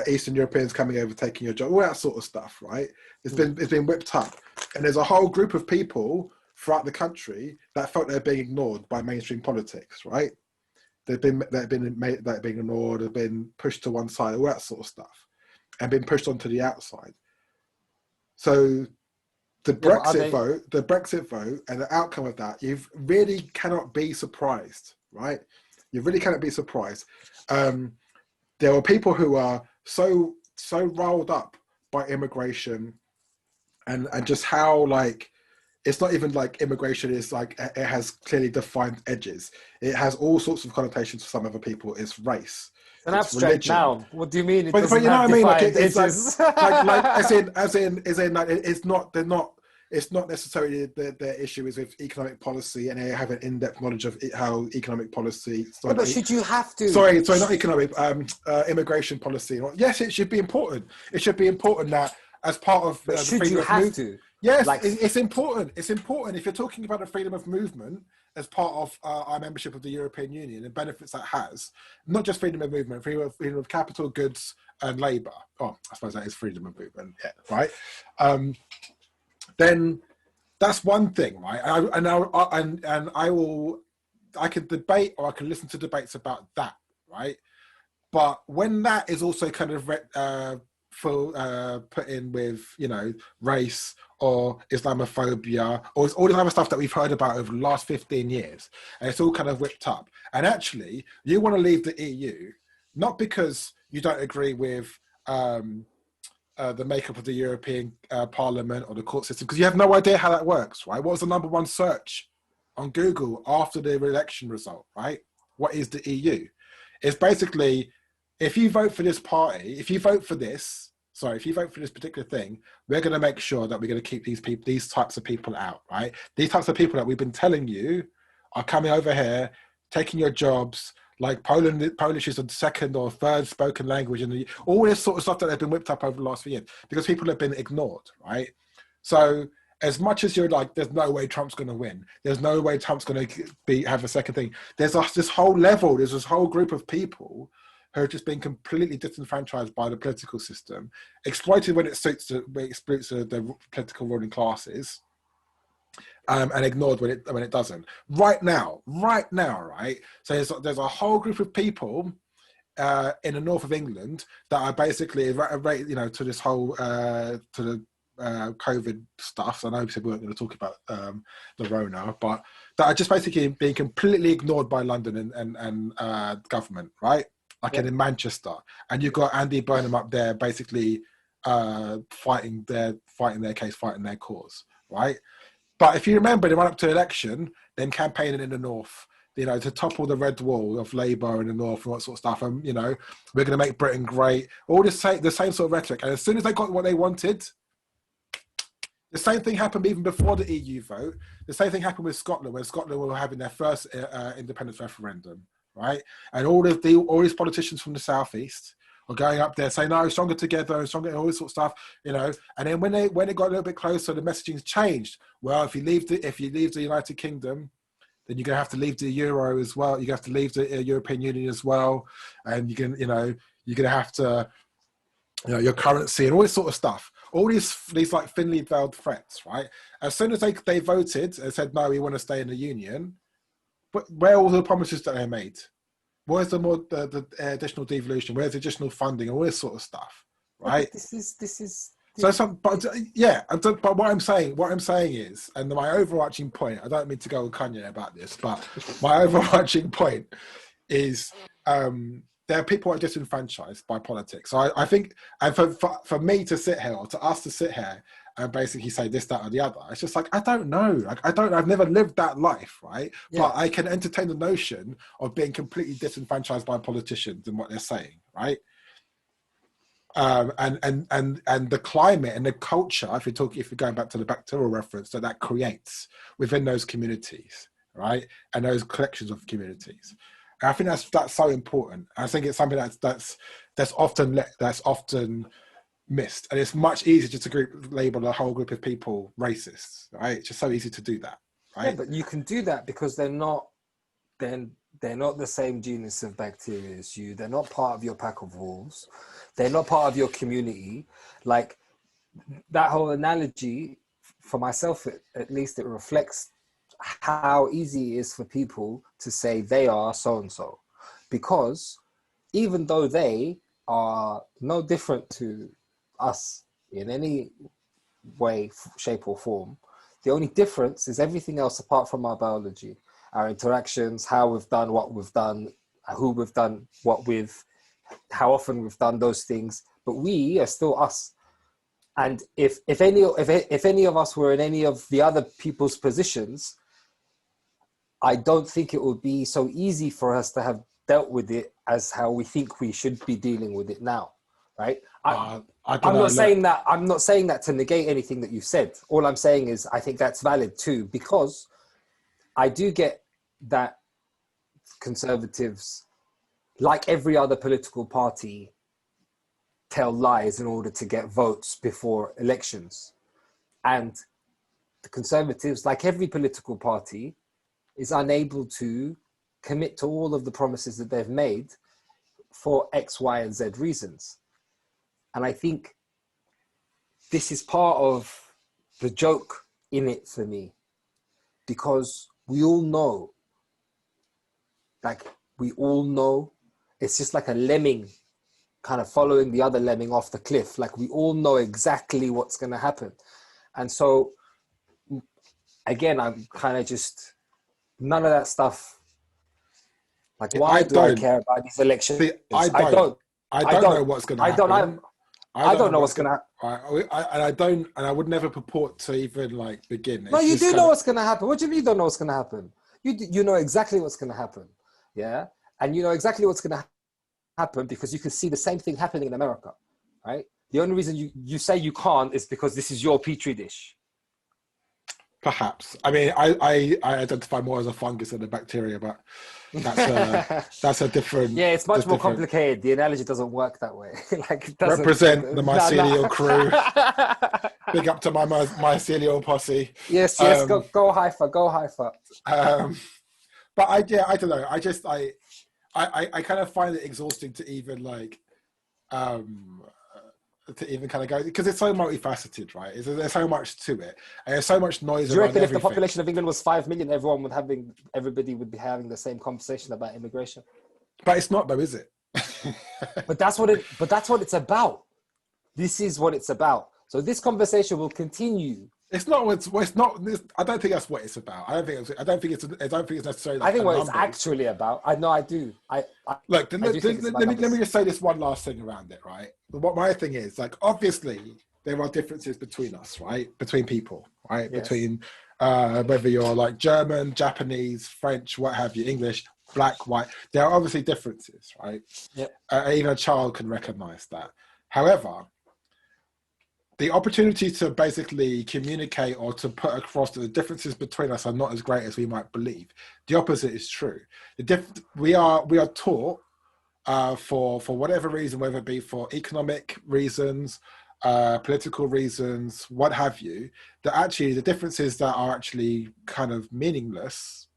A: Eastern Europeans coming over, taking your job, all that sort of stuff, right? It's been whipped up. And there's a whole group of people throughout the country that felt they're being ignored by mainstream politics, right? They've been ignored, they've been pushed to one side, all that sort of stuff, and been pushed onto the outside. So the Brexit vote and the outcome of that, you really cannot be surprised, right? You really cannot be surprised. There are people who are so riled up by immigration and just how it's not even like immigration is like, it has clearly defined edges. It has all sorts of connotations for some other people. It's race.
B: An abstract religion. Noun. What do you mean?
A: But you know what I mean? Like it's it's not necessarily their issue is with economic policy, and they have an in-depth knowledge of how economic policy.
B: Yeah, but should you have to?
A: Sorry, not economic. Immigration policy. Yes, it should be important. It should be important that as part of the
B: should you have to?
A: Yes, it's important. It's important if you're talking about the freedom of movement as part of our membership of the European Union and benefits that has, not just freedom of movement, freedom of capital, goods, and labour. Oh, I suppose that is freedom of movement, yeah, right? Then that's one thing, right? I can debate or I can listen to debates about that, right? But when that is also kind of put in with, race or Islamophobia or all this other stuff that we've heard about over the last 15 years, and it's all kind of whipped up. And actually, you want to leave the EU, not because you don't agree with the makeup of the European Parliament or the court system, because you have no idea how that works, right? What was the number one search on Google after the election result, right? What is the EU? It's basically, if you vote for this party, if you vote for this particular thing, we're going to make sure that we're going to keep these types of people out, right? These types of people that we've been telling you are coming over here, taking your jobs. Like Polish is the second or third spoken language, and all this sort of stuff that have been whipped up over the last few years because people have been ignored, right? So as much as you're like, there's no way Trump's going to win, there's no way Trump's going to have a second thing, there's this whole group of people who have just been completely disenfranchised by the political system, exploited when it suits the political ruling classes, and ignored when it doesn't. Right now, right. So there's a whole group of people in the north of England that are basically, to this whole to the COVID stuff. So I know we said we weren't going to talk about the Rona, but that are just basically being completely ignored by London and government, right? Like in Manchester, and you've got Andy Burnham up there basically fighting their case, fighting their cause, right? But if you remember, the run up to the election, them campaigning in the north, to topple the red wall of Labour in the north and all that sort of stuff, and we're going to make Britain great. All the same sort of rhetoric. And as soon as they got what they wanted, the same thing happened even before the EU vote. The same thing happened with Scotland, when Scotland were having their first independence referendum, right? And all these politicians from the southeast are going up there saying, "No, stronger together," and stronger, and all this sort of stuff, And then when it got a little bit closer, the messaging's changed. Well, if you leave the United Kingdom, then you're going to have to leave the euro as well. You have to leave the European Union as well, and you're going to have to, your currency and all this sort of stuff. All these like thinly veiled threats, right? As soon as they voted and said, "No, we want to stay in the union," but where are all the promises that they made? Where's the additional devolution? Where's the additional funding? All this sort of stuff, right?
B: This is.
A: But what I'm saying is, and my overarching point, I don't mean to go with Kanye about this, but my overarching point is, there are people who are disenfranchised by politics. So I think, and for me to sit here, or to us to sit here and basically say this, that, or the other, it's just like, I don't know. I've never lived that life, right? Yeah. But I can entertain the notion of being completely disenfranchised by politicians and what they're saying, right? And the climate and the culture, if you're going back to the bacterial reference, that creates within those communities, right? And those collections of communities. And I think that's so important. I think it's something that's often missed, and it's much easier just to label a whole group of people racists, right? It's just so easy to do that, right?
B: Yeah, but you can do that because they're not the same genus of bacteria as you. They're not part of your pack of wolves. They're not part of your community. Like, that whole analogy, for myself at least, it reflects how easy it is for people to say they are so-and-so. Because even though they are no different to us in any way, shape or form, the only difference is everything else apart from our biology, our interactions, how we've done what we've done, who we've done what with, how often we've done those things, but we are still us. And if any of us were in any of the other people's positions, I don't think it would be so easy for us to have dealt with it as how we think we should be dealing with it now, right? I'm not saying that to negate anything that you've said. All I'm saying is I think that's valid too, because I do get that conservatives, like every other political party, tell lies in order to get votes before elections. And the Conservatives, like every political party, is unable to commit to all of the promises that they've made for X, Y, and Z reasons. And I think this is part of the joke in it for me, because we all know, it's just like a lemming kind of following the other lemming off the cliff. Like, we all know exactly what's going to happen. And so, again, I'm kind of just, none of that stuff. Like, why do I care about these elections?
A: See, I don't know what's going to happen.
B: I don't know what's going to happen.
A: And I would never purport to even like begin.
B: No, you do know what's going to happen. What do you mean you don't know what's going to happen? You know exactly what's going to happen. Yeah. And you know exactly what's going to happen because you can see the same thing happening in America, right? The only reason you say you can't is because this is your petri dish.
A: Perhaps. I mean, I identify more as a fungus than a bacteria, but that's a different.
B: Yeah, it's much more complicated. The analogy doesn't work that way. Like, it doesn't,
A: represent the mycelial crew. Big up to my mycelial posse.
B: Yes, go Haifa.
A: But I don't know. I kind of find it exhausting to even like to even kind of go, because it's so multifaceted, right? There's so much to it, and there's so much noise.
B: Do you reckon
A: around
B: if the population of England was 5 million, everybody would be having the same conversation about immigration?
A: But it's not, though, is it?
B: But that's what it's about. This is what it's about. So this conversation will continue.
A: It's not. It's not. I don't think that's what it's about. I don't think it's necessarily. Like
B: I think what it's actually about. I know. I do.
A: Look. Let me just say this one last thing around it, right? What my thing is, like, obviously there are differences between us, right? Between people, right? Yes. Between whether you're like German, Japanese, French, what have you, English, black, white. There are obviously differences, right?
B: Yep.
A: Even a child can recognize that. However, the opportunity to basically communicate or to put across that the differences between us are not as great as we might believe. The opposite is true. We are taught for whatever reason, whether it be for economic reasons, political reasons, what have you, that actually the differences that are actually kind of meaningless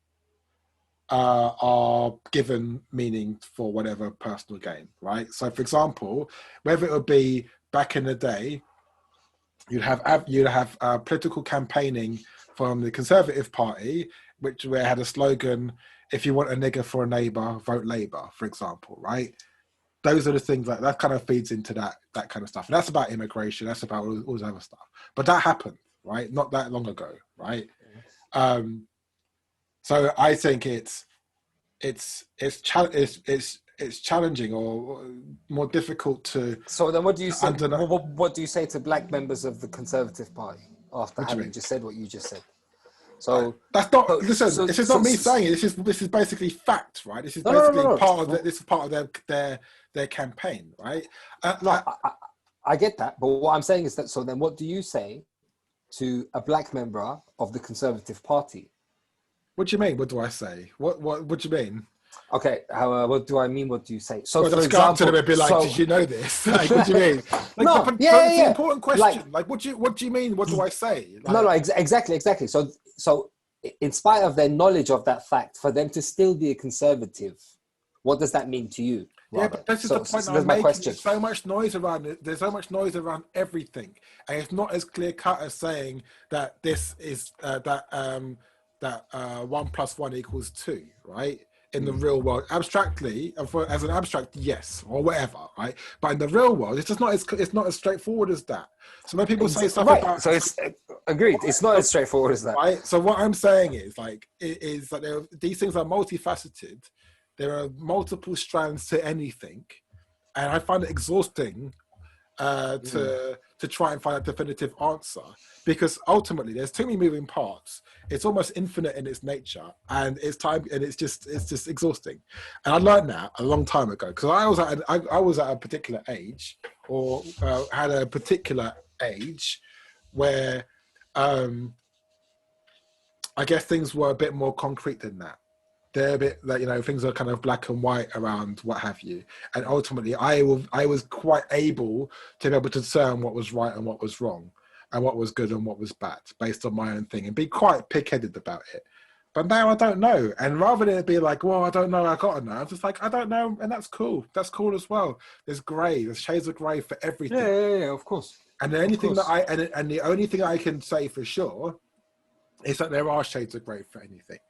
A: are given meaning for whatever personal gain, right? So, for example, whether it would be back in the day, you'd have political campaigning from the Conservative Party, where it had a slogan, "If you want a nigger for a neighbour, vote Labour," for example, right? Those are the things that kind of feeds into that kind of stuff. And that's about immigration. That's about all this other stuff. But that happened, right? Not that long ago, right? So I think it's challenging or more difficult to.
B: So then, what do you say? What do you say to black members of the Conservative Party after having just said what you just said? So
A: that's not. Listen, this is not me saying it. This is basically fact, right? This is basically part of this is part of their campaign, right?
B: I get that, but what I'm saying is that. So then, what do you say to a black member of the Conservative Party?
A: What do you mean? What do I say? What do you mean?
B: Okay, what do I mean? What do you say? So,
A: for example, to them and be like, "Did you know this?" Like, what do you mean? Like,
B: no,
A: it's an important question. Like, what do you mean? What do I say? Like,
B: no, exactly. So, in spite of their knowledge of that fact, for them to still be a conservative, what does that mean to you?
A: Yeah, but this is the point I'm making. There's so much noise around it. There's so much noise around everything, and it's not as clear cut as saying that this is that 1 + 1 = 2, right? In the real world, abstractly, as an abstract, yes, or whatever, right? But in the real world, it's just not as straightforward as that. So when people say stuff about,
B: so it's agreed, it's not as straightforward as that,
A: right? So what I'm saying is that these things are multifaceted. There are multiple strands to anything, and I find it exhausting to try and find a definitive answer, because ultimately there's too many moving parts. It's almost infinite in its nature, and it's just exhausting. And I learned that a long time ago, because I was at a particular age, or had a particular age where I guess things were a bit more concrete than that. They're a bit like, things are kind of black and white around what have you. And ultimately I was quite able to be able to discern what was right and what was wrong, and what was good and what was bad, based on my own thing, and be quite pig-headed about it. But now I don't know. And rather than it be like, well, I don't know, I gotta know, I'm just like, I don't know, and that's cool. That's cool as well. There's shades of grey for everything.
B: Yeah, of course.
A: And the only thing the only thing I can say for sure is that there are shades of grey for anything.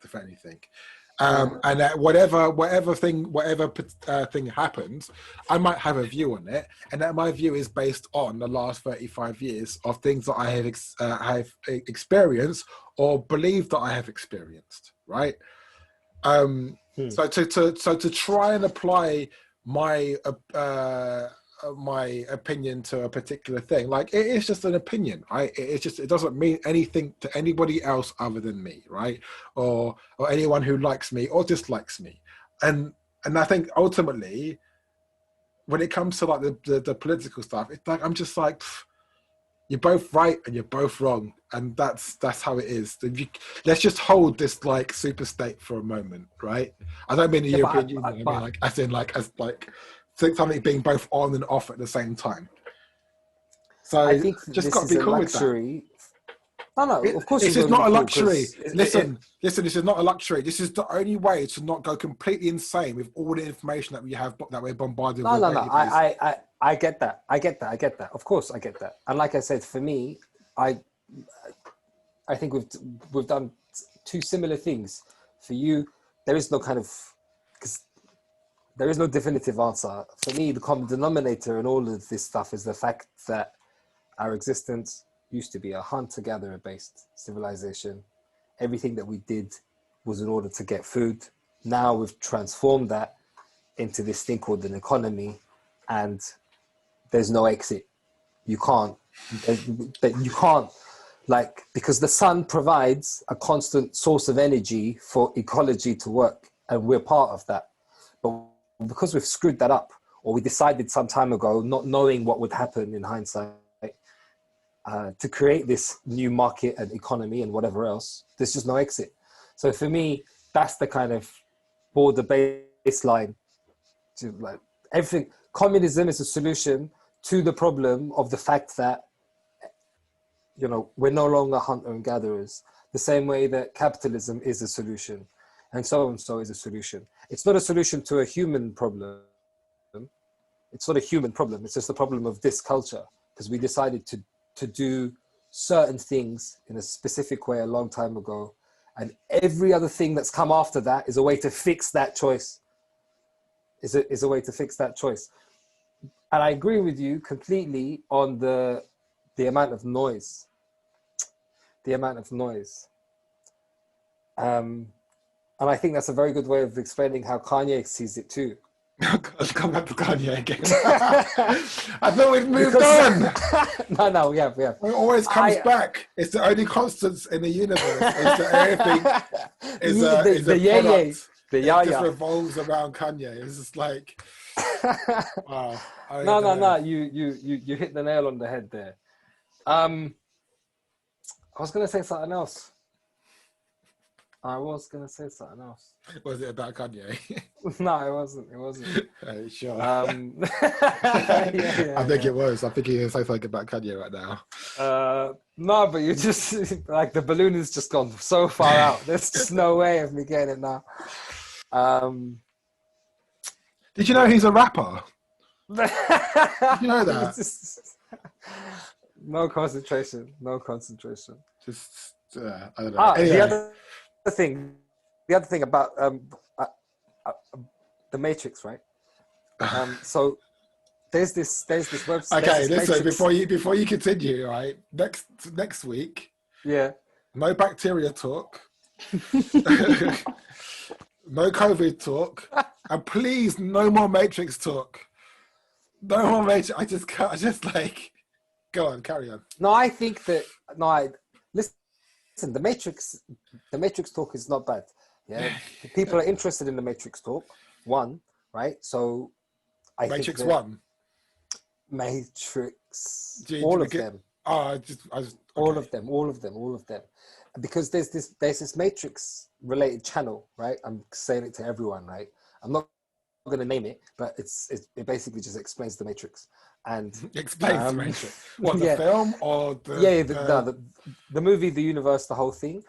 A: And that whatever thing happens, I might have a view on it, and that my view is based on the last 35 years of things that I have experienced or believe that I have experienced, right? So to try and apply my opinion to a particular thing, like, it is just an opinion, right? It doesn't mean anything to anybody else other than me, right? Or anyone who likes me or dislikes me. And I think ultimately, when it comes to like the political stuff, it's like, I'm just like, you're both right and you're both wrong, and that's how it is. Let's just hold this like super state for a moment, right? I don't mean the European Union. I mean like as something being both on and off at the same time. So
B: I think
A: just got to be cool with that.
B: No, of course
A: This
B: you're
A: is
B: going to
A: not a
B: be cool,
A: luxury.
B: 'cause
A: Listen, this is not a luxury. This is the only way to not go completely insane with all the information that we have, that we're bombarded with.
B: no. I get that. I get that. Of course, I get that. And like I said, for me, I think we've done two similar things. For you, there is no kind of, because there is no definitive answer. For me, the common denominator in all of this stuff is the fact that our existence used to be a hunter-gatherer based civilization. Everything that we did was in order to get food. Now we've transformed that into this thing called an economy, and there's no exit. You can't, because the sun provides a constant source of energy for ecology to work, and we're part of that. But because we've screwed that up, or we decided some time ago, not knowing what would happen in hindsight, to create this new market and economy and whatever else, there's just no exit. So for me, that's the kind of border baseline to like everything. Communism is a solution to the problem of the fact that, you know, we're no longer hunter and gatherers, the same way that capitalism is a solution, and so is a solution. It's not a solution to a human problem. It's not a human problem. It's just the problem of this culture, because we decided to do certain things in a specific way a long time ago, and every other thing that's come after that is a way to fix that choice. Is a way to fix that choice. And I agree with you completely on the amount of noise. And I think that's a very good way of explaining how Kanye sees it too.
A: Let's come back to Kanye again. I thought we'd moved on.
B: No, we have.
A: It always comes back. It's the only constants in the universe. Is that everything is a product. It just revolves around Kanye. It's just like, wow.
B: No. You hit the nail on the head there. I was going to say something else.
A: Was it about Kanye?
B: No, it wasn't.
A: Sure.
B: Yeah,
A: I think it was. I think you're going to say something about Kanye right now.
B: No, but you just, like, the balloon has just gone so far out. There's just no way of me getting it now.
A: Did you know he's a rapper? Did you know that?
B: No concentration.
A: Just, I don't know.
B: Anyway. The other thing about the Matrix, right? So there's this website.
A: Okay, listen, before you continue, right? Next week,
B: yeah,
A: no bacteria talk, no COVID talk, and please no more Matrix talk. No more Matrix. I just like, go on, carry on.
B: No, I think that listen, the Matrix talk is not bad. Yeah, people are interested in the Matrix talk. One, right? So, I
A: Matrix
B: think
A: One,
B: Matrix,
A: all
B: of them.
A: Okay.
B: All of them. Because there's this Matrix related channel, right? I'm saying it to everyone, right? I'm not going to name it, but it basically just explains the Matrix. And
A: explains the Matrix. What, the film or
B: the movie, the universe, the whole thing.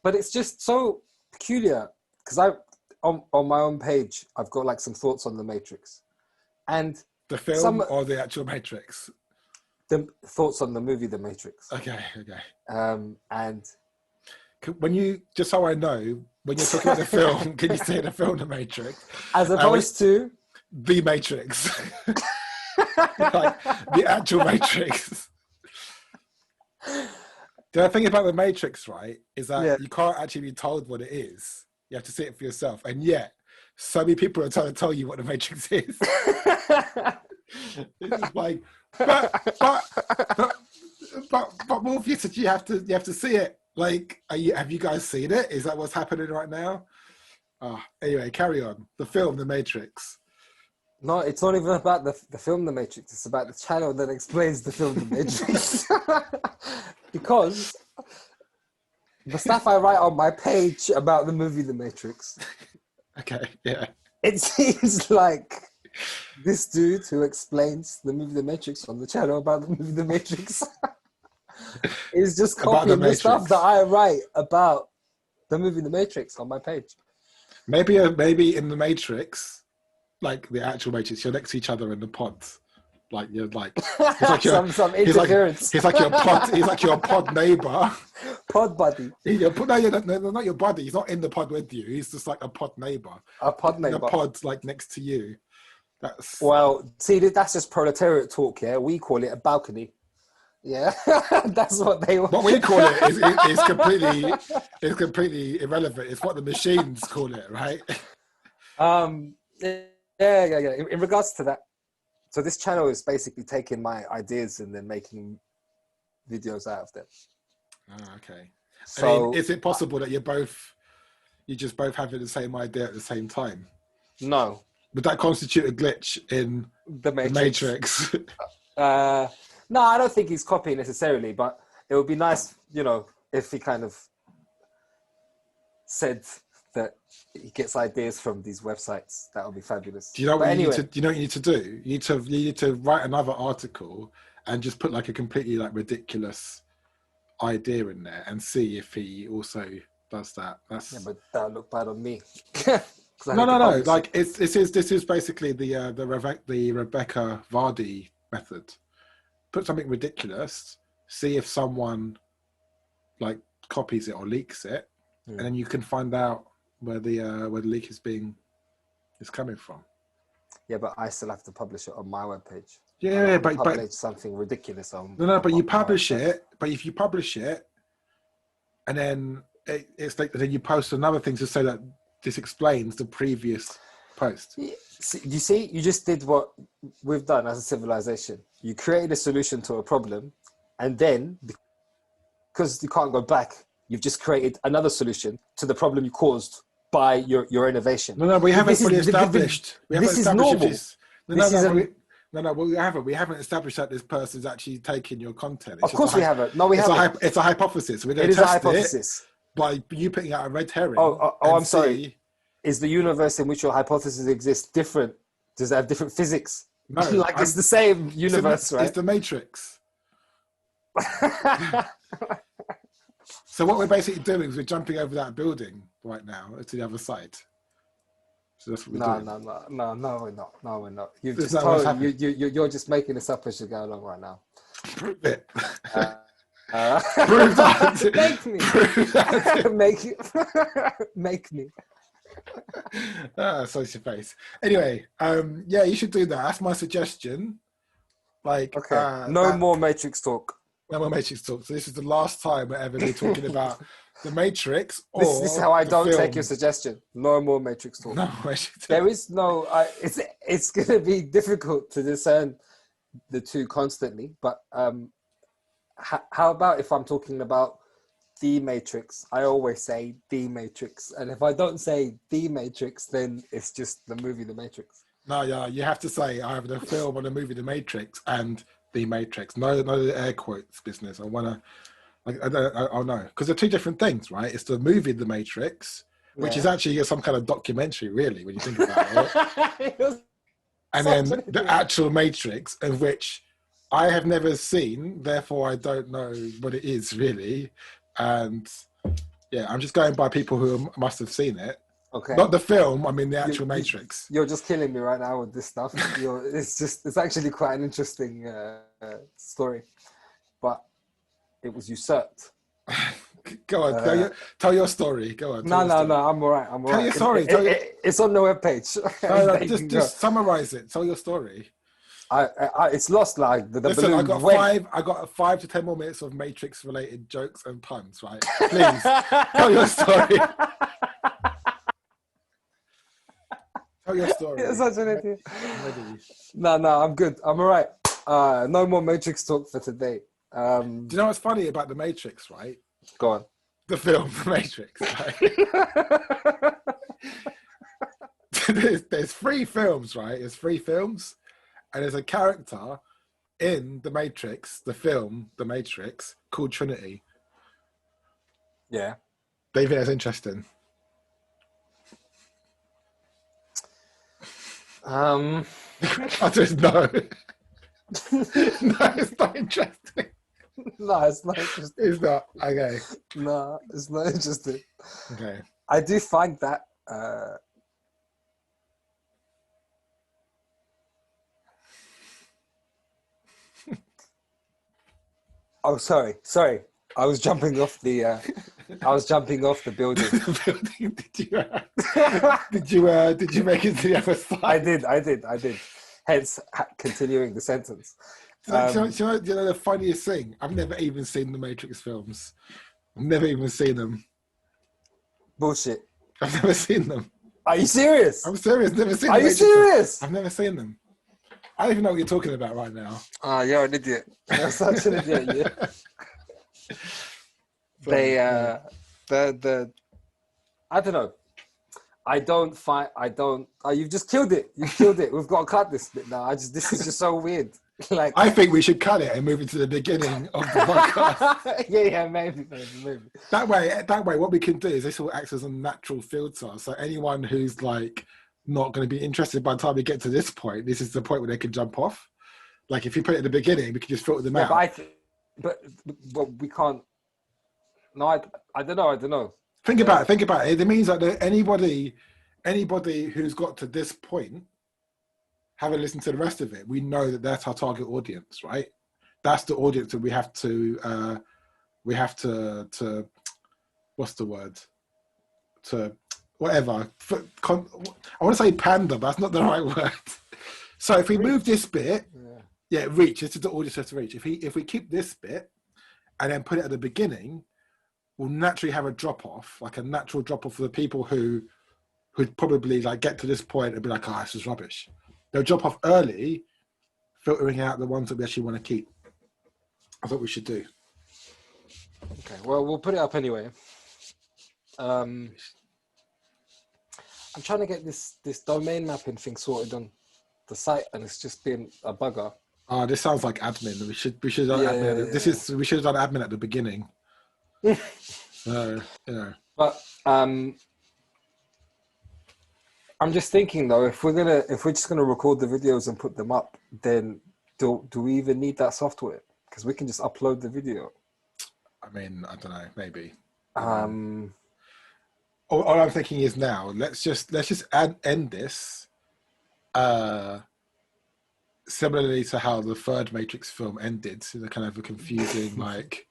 B: But it's just so peculiar because on my own page I've got like some thoughts on the Matrix, and
A: the film or the actual Matrix.
B: The thoughts on the movie, The Matrix.
A: Okay.
B: And
A: when you, just so I know, when you're talking about the film, can you say the film The Matrix
B: as opposed to
A: The Matrix? Like the actual Matrix. The thing about the Matrix, right, is that you can't actually be told what it is. You have to see it for yourself. And yet, so many people are trying to tell you what the Matrix is. It's like, but Morpheus, you have to see it. Like, have you guys seen it? Is that what's happening right now? Anyway, carry on. The film, The Matrix.
B: No, it's not even about the film The Matrix. It's about the channel that explains the film The Matrix. Because the stuff I write on my page about the movie The Matrix.
A: Okay, yeah.
B: It seems like this dude who explains the movie The Matrix on the channel about the movie The Matrix is just
A: About
B: copying the
A: Matrix.
B: stuff that I write about the movie The Matrix on my page.
A: Maybe in the Matrix, like the actual Matrix, you're next to each other in the pods. Like you're like, he's like your,
B: some interference.
A: He's like your pod neighbor.
B: Pod buddy.
A: No, not your buddy. He's not in the pod with you. He's just like a pod neighbor.
B: A pod neighbor.
A: The pod's like next to you.
B: Well, see, that's just proletariat talk. Yeah, we call it a balcony. Yeah, that's what they want.
A: What we call it is completely irrelevant. It's what the machines call it, right?
B: Yeah. In regards to that, so this channel is basically taking my ideas and then making videos out of them.
A: Oh, okay.
B: So,
A: I mean, is it possible that you just both having the same idea at the same time?
B: No.
A: Would that constitute a glitch in
B: the Matrix? No, I don't think he's copying necessarily, but it would be nice, if he kind of said that he gets ideas from these websites. That would be fabulous.
A: Do you know what you need to do? You need to write another article and just put like a completely like ridiculous idea in there and see if he also does that. Yeah,
B: but that would look bad on me.
A: No. Like this is basically the Rebecca Vardy method. Put something ridiculous, see if someone like copies it or leaks it, and then you can find out where the leak is coming from.
B: Yeah, but I still have to publish it on my webpage.
A: Yeah, but
B: publish something ridiculous on.
A: No, but you publish it. But if you publish it, and then it's like then you post another thing to say that this explains the previous post.
B: You see, you just did what we've done as a civilization. You created a solution to a problem, and then because you can't go back, you've just created another solution to the problem you caused by your innovation.
A: No, we haven't fully established.
B: This is normal.
A: We haven't. We haven't established that this person's actually taking your content.
B: Of course we haven't. No, we haven't.
A: It's a hypothesis. We're going to test it by you putting out a red herring.
B: I'm sorry. Is the universe in which your hypothesis exists different? Does it have different physics?
A: No.
B: It's the same universe, right?
A: It's the Matrix. So what we're basically doing is we're jumping over that building right now to the other side. So that's what we're doing.
B: No, we're not. No, we're not. You're just making this up as you go along right now.
A: Prove it.
B: Prove that. Make me.
A: So it's your face. Anyway, yeah, you should do that. That's my suggestion. Like,
B: okay. No more Matrix talk.
A: No more Matrix talk. So this is the last time we're ever be talking about the Matrix. Or
B: this is how I don't take your suggestion. No more Matrix talk.
A: No Matrix talk.
B: There is no. It's going to be difficult to discern the two constantly. But how about if I'm talking about the Matrix? I always say the Matrix, and if I don't say the Matrix, then it's just the movie The Matrix.
A: No, yeah, you have to say I have the film or the movie The Matrix and The Matrix. No, the air quotes business. I want to. Oh no, because they're two different things, right? It's the movie The Matrix, which is actually some kind of documentary, really, when you think about it. And then the actual Matrix, of which I have never seen, therefore I don't know what it is really. And yeah, I'm just going by people who must have seen it.
B: Okay.
A: Not the film, I mean the actual Matrix.
B: You're just killing me right now with this stuff. It's actually quite an interesting story. But it was usurped.
A: Go on, tell your story. Go on.
B: No, I'm all right.
A: Tell your story.
B: It's on the webpage.
A: No, just summarize it. Tell your story.
B: It's lost like the
A: Listen,
B: balloon.
A: I got 5 to 10 more minutes of Matrix related jokes and puns, right? Please tell your story. Tell your story.
B: You're such an idiot. No, I'm good. I'm all right. No more Matrix talk for today.
A: Do you know what's funny about the Matrix, right?
B: Go on.
A: The film, The Matrix. Right? there's 3 films, right? There's 3 films. And there's a character in The Matrix, the film, The Matrix, called Trinity.
B: Yeah.
A: Do you think that's interesting?
B: I
A: just know. No, it's not interesting.
B: No, it's not interesting.
A: It's not. Okay.
B: No, it's not interesting.
A: Okay.
B: I do find that oh, sorry. I was jumping off the building.
A: Did you make it to the other side?
B: I did. Hence, continuing the sentence.
A: Do you know the funniest thing? I've never even seen the Matrix films. I've never even seen them.
B: Bullshit.
A: I've never seen them.
B: Are you serious?
A: I'm serious. Never seen.
B: Are you serious?
A: I've never seen them. I don't even know what you're talking about right now.
B: Ah, you're an idiot. You're such an idiot. Yeah. I don't know. You've just killed it. You've killed it. We've got to cut this bit now. This is just so weird. Like,
A: I think we should cut it and move it to the beginning of the podcast.
B: yeah, maybe.
A: That way, what we can do is this will act as a natural filter. So anyone who's like not going to be interested by the time we get to this point, this is the point where they can jump off. Like if you put it at the beginning, we can just filter them out.
B: But we can't. No, I don't know.
A: Think about it. It means that anybody who's got to this point, having listened to the rest of it, we know that that's our target audience, right? That's the audience that we have to what's the word? To whatever. I want to say pander, but that's not the right word. So if we move this bit, reach. This is the audience has to reach. If we keep this bit and then put it at the beginning, we'll naturally have a drop off, like a natural drop off for the people who'd probably like get to this point and be like, this is rubbish. They'll drop off early, filtering out the ones that we actually want to keep. I thought we should do.
B: Okay, well, we'll put it up anyway. I'm trying to get this domain mapping thing sorted on the site, and it's just been a bugger.
A: Oh, this sounds like admin. We should have done admin. We should have done admin at the beginning.
B: But I'm just thinking though, if we're just gonna record the videos and put them up, then do we even need that software? Because we can just upload the video.
A: I mean, I don't know, maybe. All I'm thinking is now let's just end this. Similarly to how the third Matrix film ended, in a kind of a confusing like.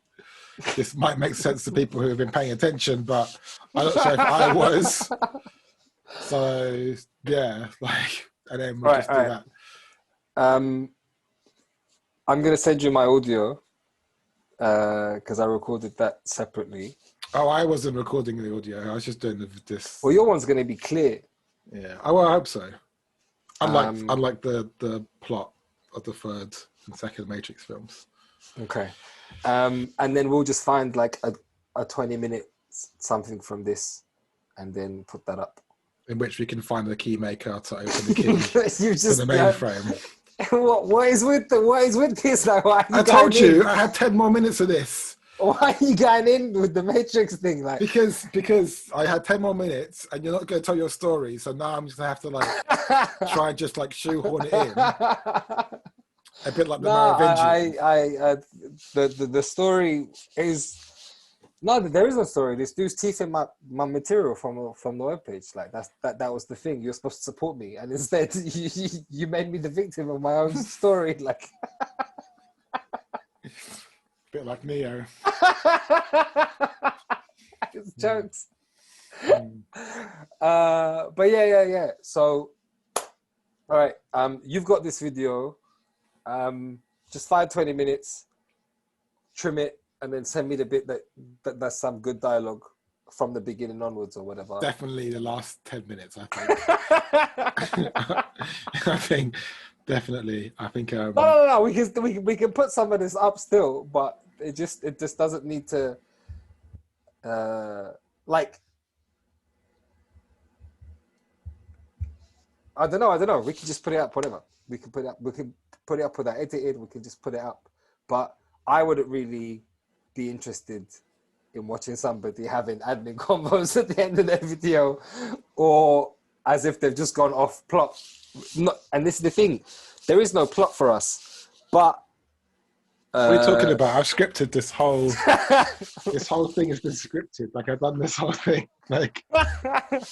A: This might make sense to people who have been paying attention, but I'm not sure if I was. So yeah, and then we'll just do that.
B: I'm gonna send you my audio because I recorded that separately.
A: Oh, I wasn't recording the audio. I was just doing this.
B: Well, your one's gonna be clear.
A: Yeah. Oh, well, I hope so. Unlike the plot of the third and second Matrix films.
B: Okay. And then we'll just find like a 20-minute something from this and then put that up.
A: In which we can find the key maker to open the key to the mainframe.
B: What is with this now?
A: I told you, I had 10 more minutes of this.
B: Why are you going in with the Matrix thing? Like
A: because I had 10 more minutes and you're not going to tell your story, so now I'm just going to have to like try and just like shoehorn it in. A bit like the Merovingian.
B: The story is there is no story. This dude's teeth in my material from the webpage. Like that was the thing. You're supposed to support me, and instead you made me the victim of my own story. Like
A: a bit like Neo.
B: It's jokes. But yeah. So, all right. You've got this video. Just 5-20 minutes, trim it, and then send me the bit that's some good dialogue from the beginning onwards or whatever.
A: Definitely the last 10 minutes, I think. I think.
B: No. We can put some of this up still, but it just doesn't need to. I don't know. We can just put it up, whatever. We can put it up. We can put it up with that edited. We can just put it up. But I wouldn't really be interested in watching somebody having admin combos at the end of their video, or as if they've just gone off plot. And this is the thing: there is no plot for us. But
A: What are you talking about? I've scripted this whole thing has been scripted. Like I've done this whole thing. Like, and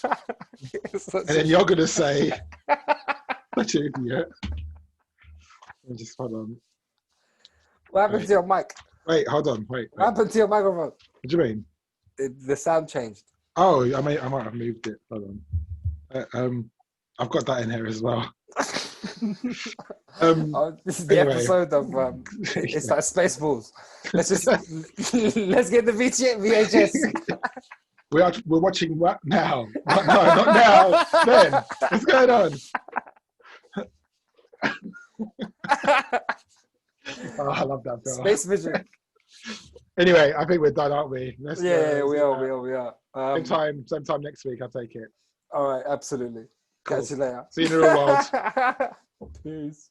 A: then you're gonna say, "Such an idiot." Just hold on.
B: What happened to your mic?
A: Wait, hold on. Wait.
B: What happened to your microphone?
A: What do you mean?
B: The sound changed.
A: Oh, I might have moved it. Hold on. I've got that in here as well.
B: This is the episode of it's like Spaceballs. Let's get the VHS.
A: We're watching what now? No, not now. Ben, what's going on? Oh, I love that film.
B: Space Vision.
A: Anyway, I think we're done, aren't we?
B: We are.
A: Same time next week. I'll take it.
B: All right, absolutely. Cool. Catch you later.
A: See you in the real world.
B: Peace.